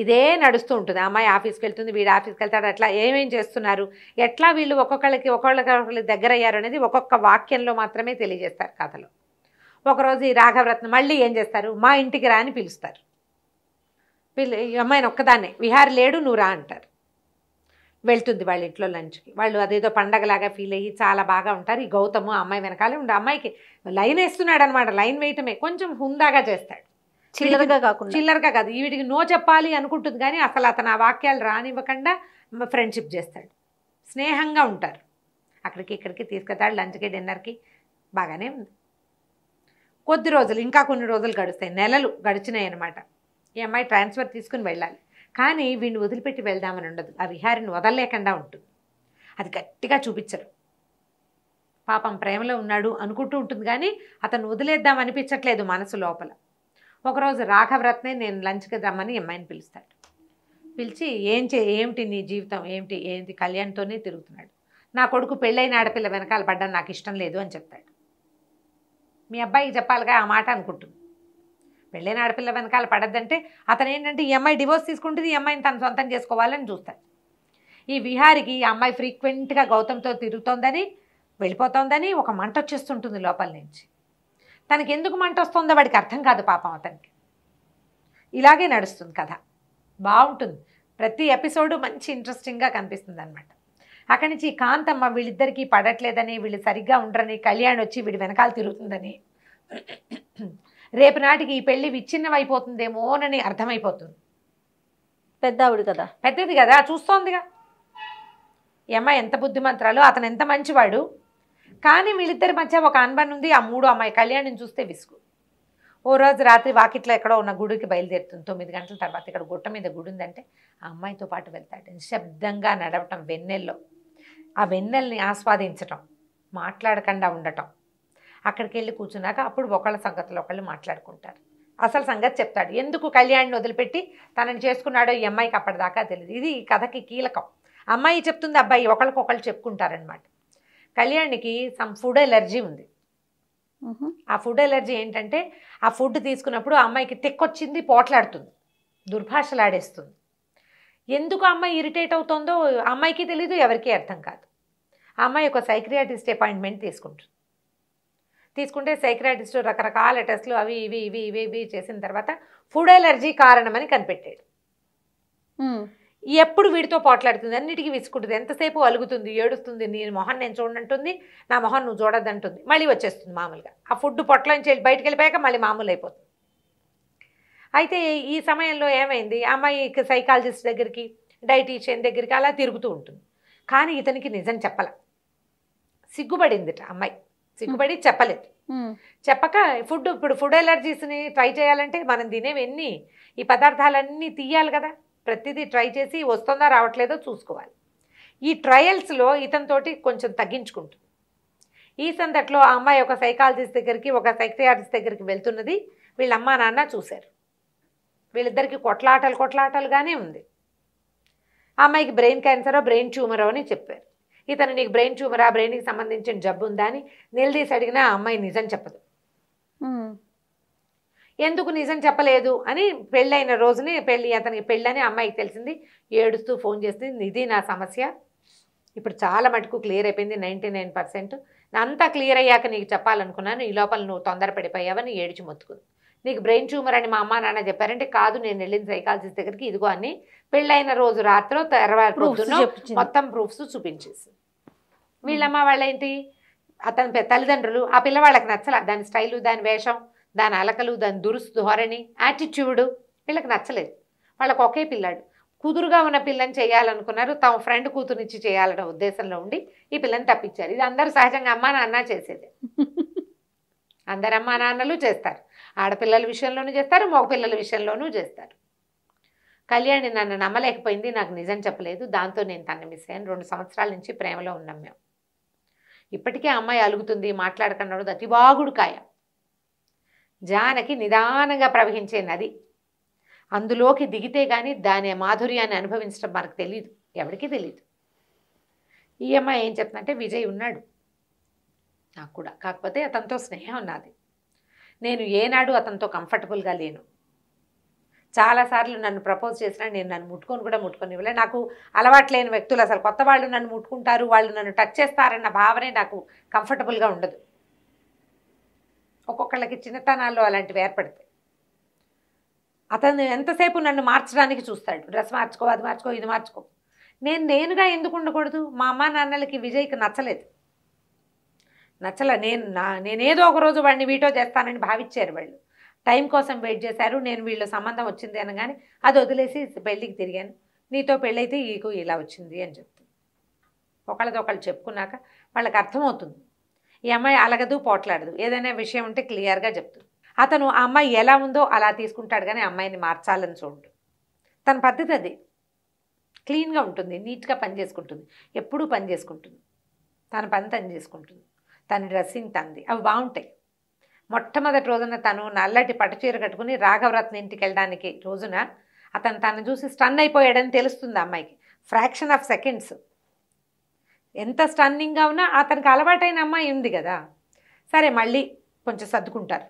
ఇదే నడుస్తూ ఉంటుంది. అమ్మాయి ఆఫీస్కి వెళ్తుంది, వీడు ఆఫీస్కి వెళ్తాడు. అట్లా ఏమేం చేస్తున్నారు, ఎట్లా వీళ్ళు ఒకళ్ళకి దగ్గర అయ్యారు అనేది ఒక్కొక్క వాక్యంలో మాత్రమే తెలియజేస్తారు కథలో. ఒకరోజు ఈ రాఘవరత్నం మళ్ళీ ఏం చేస్తారు, మా ఇంటికి రా అని పిలుస్తారు. ఈ అమ్మాయిని ఒక్కదాన్నే, విహారీ లేడు, నువ్వు రా అంటారు. వెళ్తుంది వాళ్ళ ఇంట్లో లంచ్కి. వాళ్ళు అదేదో పండగలాగా ఫీల్ అయ్యి చాలా బాగా ఉంటారు. ఈ గౌతము అమ్మాయి వెనకాలే ఉండి అమ్మాయికి లైన్ వేస్తున్నాడు అనమాట. లైన్ వేయటమే కొంచెం హుందాగా చేస్తాడు, చిల్లరగా కాదు. వీడికి నో చెప్పాలి అనుకుంటుంది కానీ అసలు అతను ఆ వాక్యాలు రానివ్వకుండా ఫ్రెండ్షిప్ చేస్తాడు. స్నేహంగా ఉంటారు. అక్కడికి ఇక్కడికి తీసుకెళ్తాడు, లంచ్కి డిన్నర్కి, బాగానే ఉంది. కొద్ది రోజులు, ఇంకా కొన్ని రోజులు గడుస్తాయి, నెలలు గడిచినాయి అనమాట. ఈ అమ్మాయి ట్రాన్స్ఫర్ తీసుకుని వెళ్ళాలి. కానీ వీడిని వదిలిపెట్టి వెళ్దామని ఉండదు, ఆ విహారిని వదలలేకుండా ఉంటుంది. అది గట్టిగా చూపించరు. పాపం ప్రేమలో ఉన్నాడు అనుకుంటూ ఉంటుంది కానీ అతను వదిలేద్దాం అనిపించట్లేదు మనసు లోపల. ఒకరోజు రాఘవరత్నే నేను లంచ్కి రమ్మని అమ్మాయిని పిలుస్తాడు. పిలిచి ఏమిటి నీ జీవితం, ఏంటి కళ్యాణ్తోనే తిరుగుతున్నాడు, నా కొడుకు పెళ్ళైన ఆడపిల్ల వెనకాల పడ్డం నాకు ఇష్టం లేదు అని చెప్తాడు. మీ అబ్బాయికి చెప్పాలిగా ఆ మాట అనుకుంటుంది. పెళ్ళైన ఆడపిల్ల వెనకాల పడద్దంటే అతను ఏంటంటే ఈ అమ్మాయి డివోర్స్ తీసుకుంటుంది, ఈ అమ్మాయిని తను సొంతం చేసుకోవాలని చూస్తాడు. ఈ విహారికి ఈ అమ్మాయి ఫ్రీక్వెంట్గా గౌతమ్తో తిరుగుతోందని, వెళ్ళిపోతోందని ఒక మంట వచ్చేస్తుంటుంది లోపల నుంచి. తనకి ఎందుకు మంట వస్తుందో వాడికి అర్థం కాదు పాపం అతనికి. ఇలాగే నడుస్తుంది కథ, బాగుంటుంది. ప్రతి ఎపిసోడు మంచి ఇంట్రెస్టింగ్గా కనిపిస్తుంది అనమాట. అక్కడి నుంచి కాంతమ్మ వీళ్ళిద్దరికీ పడట్లేదని, వీళ్ళు సరిగ్గా ఉండరని, కళ్యాణ్ వచ్చి వీడి వెనకాల తిరుగుతుందని, రేపు నాటికి ఈ పెళ్లి విచ్ఛిన్నమైపోతుందేమోనని అర్థమైపోతుంది. పెద్దది కదా, చూస్తోందిగా ఈ అమ్మాయి ఎంత బుద్ధిమంతురాలు, అతను ఎంత మంచివాడు. కానీ వీళ్ళిద్దరి మధ్య ఒక అనుబంధం ఉంది. ఆ మూడో అమ్మాయి కళ్యాణిని చూస్తే విసుగు. ఓ రోజు రాత్రి వాకిట్లో ఎక్కడో ఉన్న గుడికి బయలుదేరుతుంది. 9 గంటల తర్వాత ఇక్కడ గుట్ట మీద గుడి ఉందంటే ఆ అమ్మాయితో పాటు వెళ్తాడు. నిశ్శబ్దంగా నడవటం, వెన్నెల్లో ఆ వెన్నెల్ని ఆస్వాదించటం, మాట్లాడకుండా ఉండటం. అక్కడికి వెళ్ళి కూర్చున్నాక అప్పుడు ఒకళ్ళ సంగతిలో ఒకళ్ళు మాట్లాడుకుంటారు. అసలు సంగతి చెప్తాడు, ఎందుకు కళ్యాణ్ని వదిలిపెట్టి తనని చేసుకున్నాడో ఈ అమ్మాయికి అప్పటిదాకా తెలియదు. ఇది ఈ కథకి కీలకం. అమ్మాయి చెప్తుంది, అబ్బాయి ఒకళ్ళకొకళ్ళు చెప్పుకుంటారనమాట. కళ్యాణ్కి సమ్ ఫుడ్ ఎలర్జీ ఉంది. ఆ ఫుడ్ ఎలర్జీ ఏంటంటే ఆ ఫుడ్ తీసుకున్నప్పుడు ఆ అమ్మాయికి తెక్కొచ్చింది, పోట్లాడుతుంది, దుర్భాషలాడేస్తుంది. ఎందుకు అమ్మాయి ఇరిటేట్ అవుతుందో అమ్మాయికి తెలీదు, ఎవరికీ అర్థం కాదు. ఆ అమ్మాయి ఒక సైక్రియాటిస్ట్ అపాయింట్మెంట్ తీసుకుంటే సైక్రియాటిస్ట్ రకరకాల టెస్టులు అవి ఇవి చేసిన తర్వాత ఫుడ్ ఎలర్జీ కారణమని కనిపెట్టాడు. ఎప్పుడు వీడితో పోట్లాడుతుంది, అన్నిటికీ విసుకుంటుంది, ఎంతసేపు అలుగుతుంది, ఏడుస్తుంది, నీ మొహం నేను చూడంటుంది, నా మొహం నువ్వు చూడద్దంటుంది, మళ్ళీ వచ్చేస్తుంది మామూలుగా. ఆ ఫుడ్ పొట్టలోంచి బయటకు వెళ్ళిపోయాక మళ్ళీ మామూలు అయిపోతుంది. అయితే ఈ సమయంలో ఏమైంది, అమ్మాయికి సైకాలజిస్ట్ దగ్గరికి, డైటీషియన్ దగ్గరికి అలా తిరుగుతూ ఉంటుంది. కానీ ఇతనికి నిజం చెప్పాల, సిగ్గుపడిందిట అమ్మాయి. సిగ్గుపడి చెప్పలేదు. చెప్పక ఇప్పుడు ఫుడ్ ఎలర్జీస్ని ట్రై చేయాలంటే మనం తినేవన్నీ ఈ పదార్థాలన్నీ తీయాలి కదా, ప్రతిదీ ట్రై చేసి వస్తుందా రావట్లేదో చూసుకోవాలి. ఈ ట్రయల్స్లో ఇతనితోటి కొంచెం తగ్గించుకుంటుంది. ఈ సందట్లో ఆ అమ్మాయి ఒక సైకాలజిస్ట్ దగ్గరికి, ఒక సైకియాట్రిస్ట్ దగ్గరికి వెళ్తున్నది వీళ్ళ అమ్మా నాన్న చూశారు. వీళ్ళిద్దరికి కొట్లాటలుగానే ఉంది. ఆ అమ్మాయికి బ్రెయిన్ క్యాన్సరో బ్రెయిన్ ట్యూమరో అని చెప్పారు. ఇతను నీకు బ్రెయిన్ ట్యూమరా, బ్రెయిన్కి సంబంధించిన జబ్బు ఉందా అని నిలదీసి అడిగినా ఆ అమ్మాయి నిజం చెప్పదు. ఎందుకు నిజం చెప్పలేదు అని పెళ్ళైన రోజుని అతనికి పెళ్ళని అమ్మాయికి తెలిసింది. ఏడుస్తూ ఫోన్ చేసింది, ఇది నా సమస్య, ఇప్పుడు చాలా మటుకు క్లియర్ అయిపోయింది 99%. అంతా క్లియర్ అయ్యాక నీకు చెప్పాలనుకున్నాను, ఈ లోపల నువ్వు తొందరపడిపోయావని ఏడిచి మొత్తుకుంది. నీకు బ్రెయిన్ ట్యూమర్ అని మా అమ్మ నాన్న చెప్పారంటే, కాదు నేను వెళ్ళిన సైకాలజిస్ట్ దగ్గరికి ఇదిగో అని పెళ్ళైన రోజు రాత్రో తర్వాత పొద్దున్నో మొత్తం ప్రూఫ్స్ చూపించేసి. వీళ్ళమ్మ వాళ్ళేంటి, అతని తల్లిదండ్రులు ఆ పిల్లవాళ్ళకి నచ్చల, దాని స్టైలు, దాని వేషం, దాని అలకలు, దాని దురుసు ధోరణి, యాటిట్యూడు వీళ్ళకి నచ్చలేదు. వాళ్ళకి ఒకే పిల్లాడు, కుదురుగా ఉన్న పిల్లని చేయాలనుకున్నారు. తమ ఫ్రెండ్ కూతురునిచ్చి చేయాలన్న ఉద్దేశంలో ఉండి ఈ పిల్లని తప్పించారు. ఇది అందరూ సహజంగా అమ్మా నాన్న చేసేది. అందరు అమ్మా నాన్నలు చేస్తారు. ఆడపిల్లల విషయంలోనూ చేస్తారు, మగ పిల్లల విషయంలోనూ చేస్తారు. కళ్యాణి నన్ను నమ్మలేకపోయింది, నాకు నిజం చెప్పలేదు, దాంతో నేను తను మిస్ అయ్యాను. 2 సంవత్సరాల నుంచి ప్రేమలో ఉన్నాం మేము. ఇప్పటికే అమ్మాయి అలుగుతుంది, మాట్లాడకన్నాడు. అతివాగుడు కాయ జానకి నిదానంగా ప్రవహించే నది. అందులోకి దిగితే కానీ దాని మాధుర్యాన్ని అనుభవించడం మనకు తెలియదు, ఎవరికీ తెలియదు. ఈ అమ్మాయి ఏం చెప్తుందంటే, విజయ్ ఉన్నాడు నాకు కూడా, కాకపోతే అతనితో స్నేహం ఉన్నది. నేను ఏనాడు అతనితో కంఫర్టబుల్గా లేను. చాలాసార్లు నన్ను ప్రపోజ్ చేసినా నేను నన్ను ముట్టుకొని కూడా ముట్టుకొని ఇవ్వలే. నాకు అలవాటు లేని వ్యక్తులు, అసలు కొత్త వాళ్ళు నన్ను ముట్టుకుంటారు, వాళ్ళు నన్ను టచ్ చేస్తారన్న భావనే నాకు కంఫర్టబుల్గా ఉండదు. ఒక్కొక్కళ్ళకి చిన్నతనాల్లో అలాంటివి ఏర్పడతాయి. అతను ఎంతసేపు నన్ను మార్చడానికి చూస్తాడు, డ్రెస్ మార్చుకో, అది మార్చుకో, ఇది మార్చుకో. నేనుగా ఎందుకు ఉండకూడదు? మా అమ్మ నాన్నలకి విజయ్కి నచ్చలేదు, నేనేదో ఒకరోజు వాడిని వీటో చేస్తానని భావించారు. వాళ్ళు టైం కోసం వెయిట్ చేశారు. నేను వీళ్ళ సంబంధం వచ్చింది అనగానే అది వదిలేసి పెళ్ళికి తిరిగాను. నీతో పెళ్ళైతే ఈకు ఇలా వచ్చింది అని చెప్తుంది. ఒకళ్ళదొకళ్ళు చెప్పుకున్నాక వాళ్ళకి అర్థమవుతుంది. ఈ అమ్మాయి అలగదు, పోట్లాడదు, ఏదైనా విషయం ఉంటే క్లియర్గా చెప్తుంది. అతను ఆ అమ్మాయి ఎలా ఉందో అలా తీసుకుంటాడు, కానీ అమ్మాయిని మార్చాలని చూడు. తన పద్ధతి అది. క్లీన్గా ఉంటుంది, నీట్గా పని చేసుకుంటుంది, ఎప్పుడూ పని చేసుకుంటుంది, తన పని తను చేసుకుంటుంది, తన డ్రెస్సింగ్ తనది, అవి బాగుంటాయి. మొట్టమొదటి రోజున తను నల్లటి పట్టుచీర కట్టుకుని రాఘవరత్న ఇంటికి వెళ్ళడానికి రోజున అతను తను చూసి స్టన్ అయిపోయాడని తెలుస్తుంది అమ్మాయికి. Fraction of seconds. ఎంత స్టన్నింగ్గా ఉన్నా అతనికి అలవాటైన అమ్మాయి ఉంది కదా, సరే మళ్ళీ కొంచెం సర్దుకుంటారు.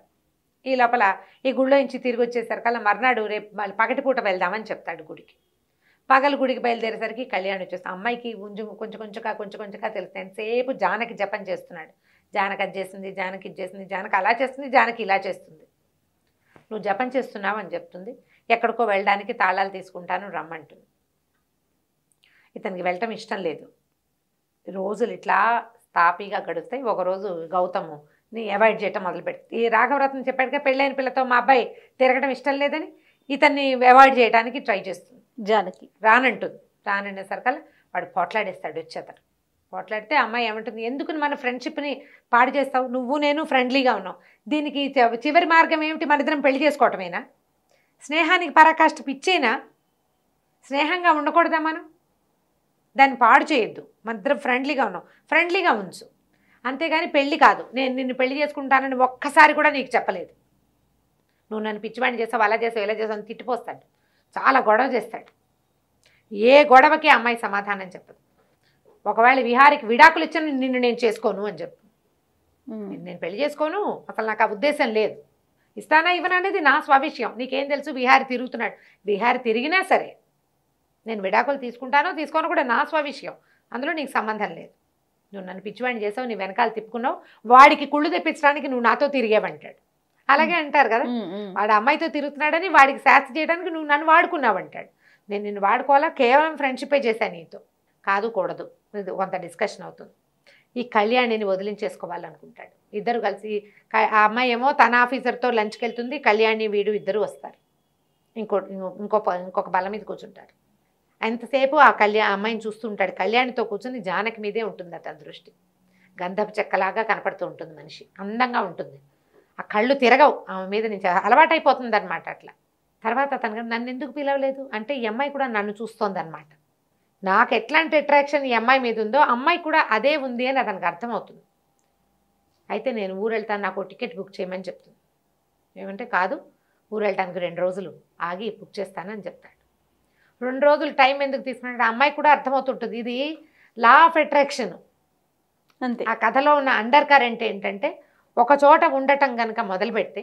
ఈ లోపల ఈ గుడిలో నుంచి తిరిగి వచ్చేసరికల్లా మర్నాడు రేపు మళ్ళీ పగటిపూట వెళ్దామని చెప్తాడు గుడికి. పగలు గుడికి బయలుదేరేసరికి కళ్యాణ్ వచ్చేస్తాం. అమ్మాయికి కొంచెం కొంచెంగా తెలుస్తాయి. ఎంతసేపు జానకి జపం చేస్తున్నాడు. జానకి అది చేస్తుంది, జానకి ఇది చేస్తుంది, జానకి అలా చేస్తుంది, జానకి ఇలా చేస్తుంది. నువ్వు జపం చేస్తున్నావు అని చెప్తుంది. ఎక్కడికో వెళ్ళడానికి తాళాలు తీసుకుంటాను రమ్మంటుంది. ఇతనికి వెళ్ళటం ఇష్టం లేదు. రోజులు ఇట్లా తాపీగా గడుస్తాయి. ఒకరోజు గౌతమ్ని అవాయిడ్ చేయటం మొదలుపెట్టి, ఈ రాఘవరత్నం చెప్పాడుగా పెళ్ళైన పిల్లతో మా అబ్బాయి తిరగడం ఇష్టం లేదని ఇతన్ని అవాయిడ్ చేయడానికి ట్రై చేస్తుంది. జానకి రానంటుంది. రాననేసరికల్లా వాడు పోట్లాడేస్తాడు వచ్చి. అతను పోట్లాడితే అమ్మాయి ఏమంటుంది, ఎందుకు మన ఫ్రెండ్షిప్ని పాడు చేస్తావు, నువ్వు నేను ఫ్రెండ్లీగా ఉన్నావు, దీనికి చివరి మార్గం ఏమిటి, మన ఇద్దరం పెళ్లి చేసుకోవటమేనా, స్నేహానికి పరాకాష్ట పిచ్చేనా, స్నేహంగా ఉండకూడదా మనం, దాన్ని పాడు చేయొద్దు, మన ఇద్దరం ఫ్రెండ్లీగా ఉన్నాం, ఫ్రెండ్లీగా ఉంచు, అంతేగాని పెళ్ళి కాదు, నేను నిన్ను పెళ్లి చేసుకుంటానని ఒక్కసారి కూడా నీకు చెప్పలేదు, నువ్వు నన్ను పిచ్చివాడిని చేసావు, అలా చేసావు, ఇలా చేసావు అని తిట్టిపోస్తాడు, చాలా గొడవ చేస్తాడు. ఏ గొడవకి అమ్మాయి సమాధానం చెప్పదు. ఒకవేళ విహారికి విడాకులు ఇచ్చిన నిన్ను నేను చేసుకోను అని చెప్పు, నేను పెళ్లి చేసుకోను, అసలు నాకు ఆ ఉద్దేశం లేదు, ఇస్తానా ఇవ్వనా అనేది నా స్వవిషయం, నీకేం తెలుసు, విహారి తిరుగుతున్నాడు, విహారి తిరిగినా సరే నేను విడాకులు తీసుకుంటానో తీసుకోనో కూడా నా స్వవిషయం, అందులో నీకు సంబంధం లేదు, నువ్వు నన్ను పిచ్చివాడిని చేసావు, నీ వెనకాల తిప్పుకున్నావు, వాడికి కుళ్ళు తెప్పించడానికి నువ్వు నాతో తిరిగేవంటాడు. అలాగే అంటారు కదా, వాడు అమ్మాయితో తిరుగుతున్నాడని వాడికి శాస్తి చేయడానికి నువ్వు నన్ను వాడుకున్నావు అంటాడు. నేను నిన్ను వాడుకోవాలా, కేవలం ఫ్రెండ్షిప్పే చేశాను నీతో, కాదు కూడదు, కొంత డిస్కషన్ అవుతుంది. ఈ కళ్యాణిని వదిలించేసుకోవాలనుకుంటాడు. ఇద్దరు కలిసి, ఆ అమ్మాయి ఏమో తన ఆఫీసర్తో లంచ్కి వెళ్తుంది, కళ్యాణి వీడు ఇద్దరు వస్తారు, ఇంకొక బల్ల మీద కూర్చుంటారు. ఎంతసేపు ఆ అమ్మాయిని చూస్తుంటాడు. కళ్యాణితో కూర్చుని జానకి మీదే ఉంటుంది అతని దృష్టి. గంధపు చెక్కలాగా కనపడుతూ ఉంటుంది మనిషి, అందంగా ఉంటుంది. ఆ కళ్ళు తిరగవు ఆమె మీద నుంచి, అలవాటైపోతుంది అనమాట. అట్లా తర్వాత తనకు నన్ను ఎందుకు పిలవలేదు అంటే ఈ అమ్మాయి కూడా నన్ను చూస్తోంది అనమాట. నాకు ఎట్లాంటి అట్రాక్షన్ ఈ అమ్మాయి మీద ఉందో అమ్మాయి కూడా అదే ఉంది అని అతనికి అర్థమవుతుంది. అయితే నేను ఊరు వెళ్తాను, నాకు టికెట్ బుక్ చేయమని చెప్తుంది. ఏమంటే కాదు, ఊరు వెళ్ళటానికి 2 రోజులు ఆగి బుక్ చేస్తానని చెప్తాడు. 2 రోజులు టైం ఎందుకు తీసుకున్నాడు, అమ్మాయి కూడా అర్థమవుతుంటుంది ఇది లా ఆఫ్ అట్రాక్షన్ అంతే. ఆ కథలో ఉన్న అండర్ కరెంట్ ఏంటంటే ఒక చోట ఉండటం కనుక మొదలు పెడితే,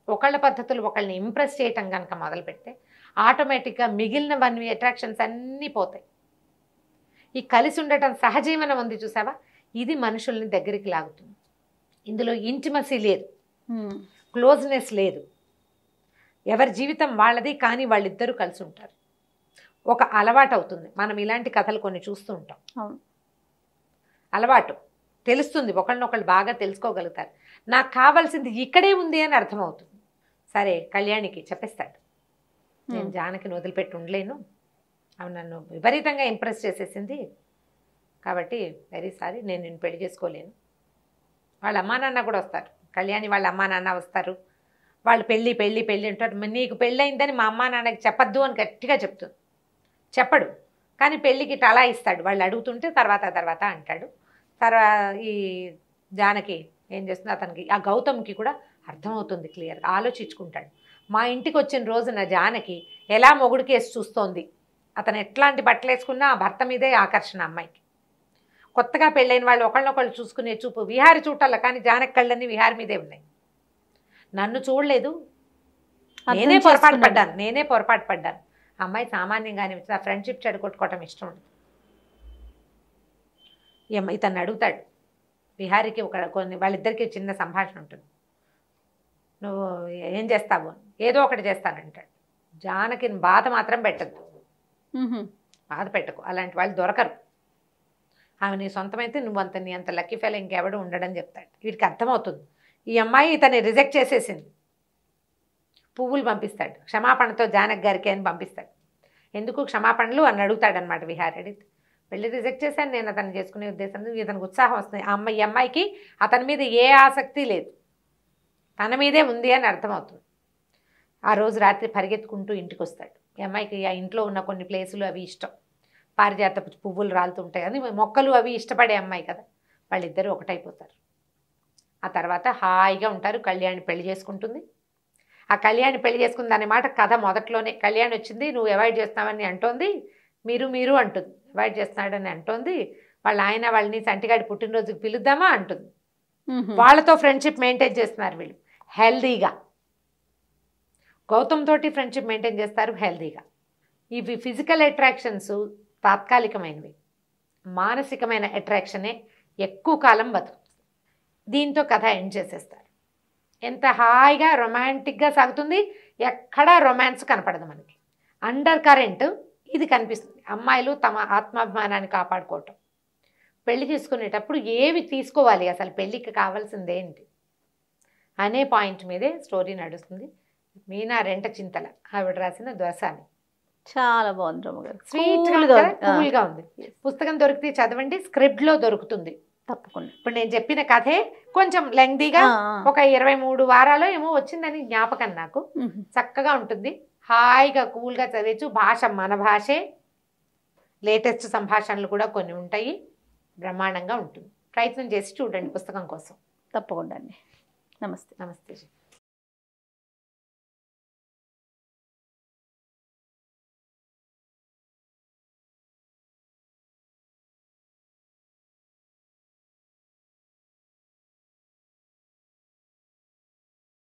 ఒకళ్ళ పద్ధతులు ఒకళ్ళని ఇంప్రెస్ చేయటం కనుక మొదలు పెడితే ఆటోమేటిక్గా మిగిలినవన్నీ అట్రాక్షన్స్ అన్నీ పోతాయి. ఈ కలిసి ఉండటం సహజీవనం ఉంది చూసావా, ఇది మనుషుల్ని దగ్గరికి లాగుతుంది. ఇందులో ఇంటిమసీ లేదు, క్లోజ్నెస్ లేదు, ఎవరి జీవితం వాళ్ళది, కానీ వాళ్ళిద్దరూ కలిసి ఉంటారు. ఒక అలవాటు అవుతుంది. మనం ఇలాంటి కథలు కొన్ని చూస్తూ ఉంటాం. అలవాటు తెలుస్తుంది, ఒకళ్ళనొకళ్ళు బాగా తెలుసుకోగలుగుతారు. నాకు కావాల్సింది ఇక్కడే ఉంది అని అర్థమవుతుంది. సరే కళ్యాణికి చెప్పేస్తాడు, నేను జానకిని వదిలిపెట్టి ఉండలేను, ఆమె నన్ను విపరీతంగా ఇంప్రెస్ చేసేసింది, కాబట్టి వెరీ సారీ, నేను నిన్ను పెళ్లి చేసుకోలేను. వాళ్ళ అమ్మా నాన్న కూడా వస్తారు, కళ్యాణి వాళ్ళ అమ్మా నాన్న వస్తారు. వాళ్ళు పెళ్ళి పెళ్ళి పెళ్ళి అంటారు. నీకు పెళ్ళయిందని మా అమ్మా నాన్నకి చెప్పద్దు అని గట్టిగా చెప్తుంది. చెప్పడు, కానీ పెళ్ళికి టలా ఇస్తాడు. వాళ్ళు అడుగుతుంటే తర్వాత తర్వాత అంటాడు. ఈ జానకి ఏం చేస్తుంది, అతనికి ఆ గౌతమ్కి కూడా అర్థమవుతుంది, క్లియర్గా ఆలోచించుకుంటాడు. మా ఇంటికి వచ్చిన రోజున జానకి ఎలా మొగుడికి వేసి చూస్తోంది, అతను ఎట్లాంటి బట్టలు వేసుకున్నా ఆ భర్త మీదే ఆకర్షణ అమ్మాయికి. కొత్తగా పెళ్ళైన వాళ్ళు ఒకళ్ళనొకళ్ళు చూసుకునే చూపు విహారి చూడాల, కానీ జానకి కళ్ళన్నీ విహారి మీదే ఉన్నాయి. నన్ను చూడలేదు, నేనే పొరపాటు పడ్డాను. అమ్మాయి సామాన్యంగానే ఆ ఫ్రెండ్షిప్ చెడగొట్టుకోవటం ఇష్టం ఉండదు. ఇతన్ని అడుగుతాడు విహారికి, వాళ్ళిద్దరికీ చిన్న సంభాషణ ఉంటుంది. నువ్వు ఏం చేస్తావు, ఏదో ఒకటి చేస్తానంటాడు. జానకిని బాధ మాత్రం పెట్టద్దు, బాధ పెట్టకు, అలాంటి వాళ్ళు దొరకరు. ఆమె నీ సొంతమైతే నీ అంత లక్కీ ఫెయిల్ ఇంకెవడు ఉండడని చెప్తాడు. వీడికి అర్థమవుతుంది ఈ అమ్మాయి ఇతన్ని రిజెక్ట్ చేసేసింది. పువ్వులు పంపిస్తాడు, క్షమాపణతో జానకి గారికి అని పంపిస్తాడు. ఎందుకు క్షమాపణలు అని అడుగుతాడనమాట విహారి. అడిగితే వెళ్ళి రిజెక్ట్ చేశాను, నేను అతను చేసుకునే ఉద్దేశం, ఇతనికి ఉత్సాహం వస్తుంది. ఈ అమ్మాయికి అతని మీద ఏ ఆసక్తి లేదు, తన మీదే ఉంది అని అర్థమవుతుంది. ఆ రోజు రాత్రి పరిగెత్తుకుంటూ ఇంటికి వస్తాడు. ఈ అమ్మాయికి ఆ ఇంట్లో ఉన్న కొన్ని ప్లేసులు అవి ఇష్టం, పారిజాత పువ్వులు రాలుతుంటాయి, అని మొక్కలు అవి ఇష్టపడే అమ్మాయి కదా. వాళ్ళిద్దరూ ఒకటైపోతారు. ఆ తర్వాత హాయిగా ఉంటారు. కళ్యాణి పెళ్లి చేసుకుంటుంది. ఆ కళ్యాణి పెళ్లి చేసుకుంది అనే మాట కథ మొదట్లోనే. కళ్యాణి వచ్చింది, నువ్వు అవాయిడ్ చేస్తావని అంటోంది, మీరు అంటుంది, అవాయిడ్ చేస్తున్నాడని అంటోంది. ఆయన వాళ్ళని సంటిగాడి పుట్టినరోజుకి పిలుద్దామా అంటుంది. వాళ్ళతో ఫ్రెండ్షిప్ మెయింటైన్ చేస్తున్నారు వీళ్ళు హెల్దీగా. గౌతమ్ తోటి ఫ్రెండ్షిప్ మెయింటైన్ చేస్తారు హెల్దీగా. ఇవి ఫిజికల్ అట్రాక్షన్స్ తాత్కాలికమైనవి, మానసికమైన అట్రాక్షనే ఎక్కువ కాలం బతుకుతుంది. దీంతో కథ ఎండ్ చేసేస్తారు. ఎంత హాయిగా రొమాంటిక్గా సాగుతుంది, ఎక్కడా రొమాన్స్ కనపడదు మనకి. అండర్ కరెంట్ ఇది కనిపిస్తుంది. అమ్మాయిలు తమ ఆత్మాభిమానాన్ని కాపాడుకోవటం, పెళ్లి చేసుకునేటప్పుడు ఏవి తీసుకోవాలి, అసలు పెళ్ళికి కావాల్సింది ఏంటి అనే పాయింట్ మీదే స్టోరీ నడుస్తుంది. మీనా రెంటచింతల ఆవిడ రాసిన దోసాని. చాలా బాగుంది రమ్మగారు, కూల్గా ఉంది. పుస్తకం దొరికితే చదవండి, స్క్రిప్ట్లో దొరుకుతుంది తప్పకుండా. ఇప్పుడు నేను చెప్పిన కథే కొంచెం లెంగ్తీగా ఒక 23 వారాలు ఏమో వచ్చిందని జ్ఞాపకం నాకు. చక్కగా ఉంటుంది, హాయిగా కూల్గా చదివచ్చు. భాష మన భాషే, లేటెస్ట్ సంభాషణలు కూడా కొన్ని ఉంటాయి, బ్రహ్మాండంగా ఉంటుంది. ప్రయత్నం చేసి చూడండి పుస్తకం కోసం. తప్పకుండా అండి. నమస్తే. నమస్తే.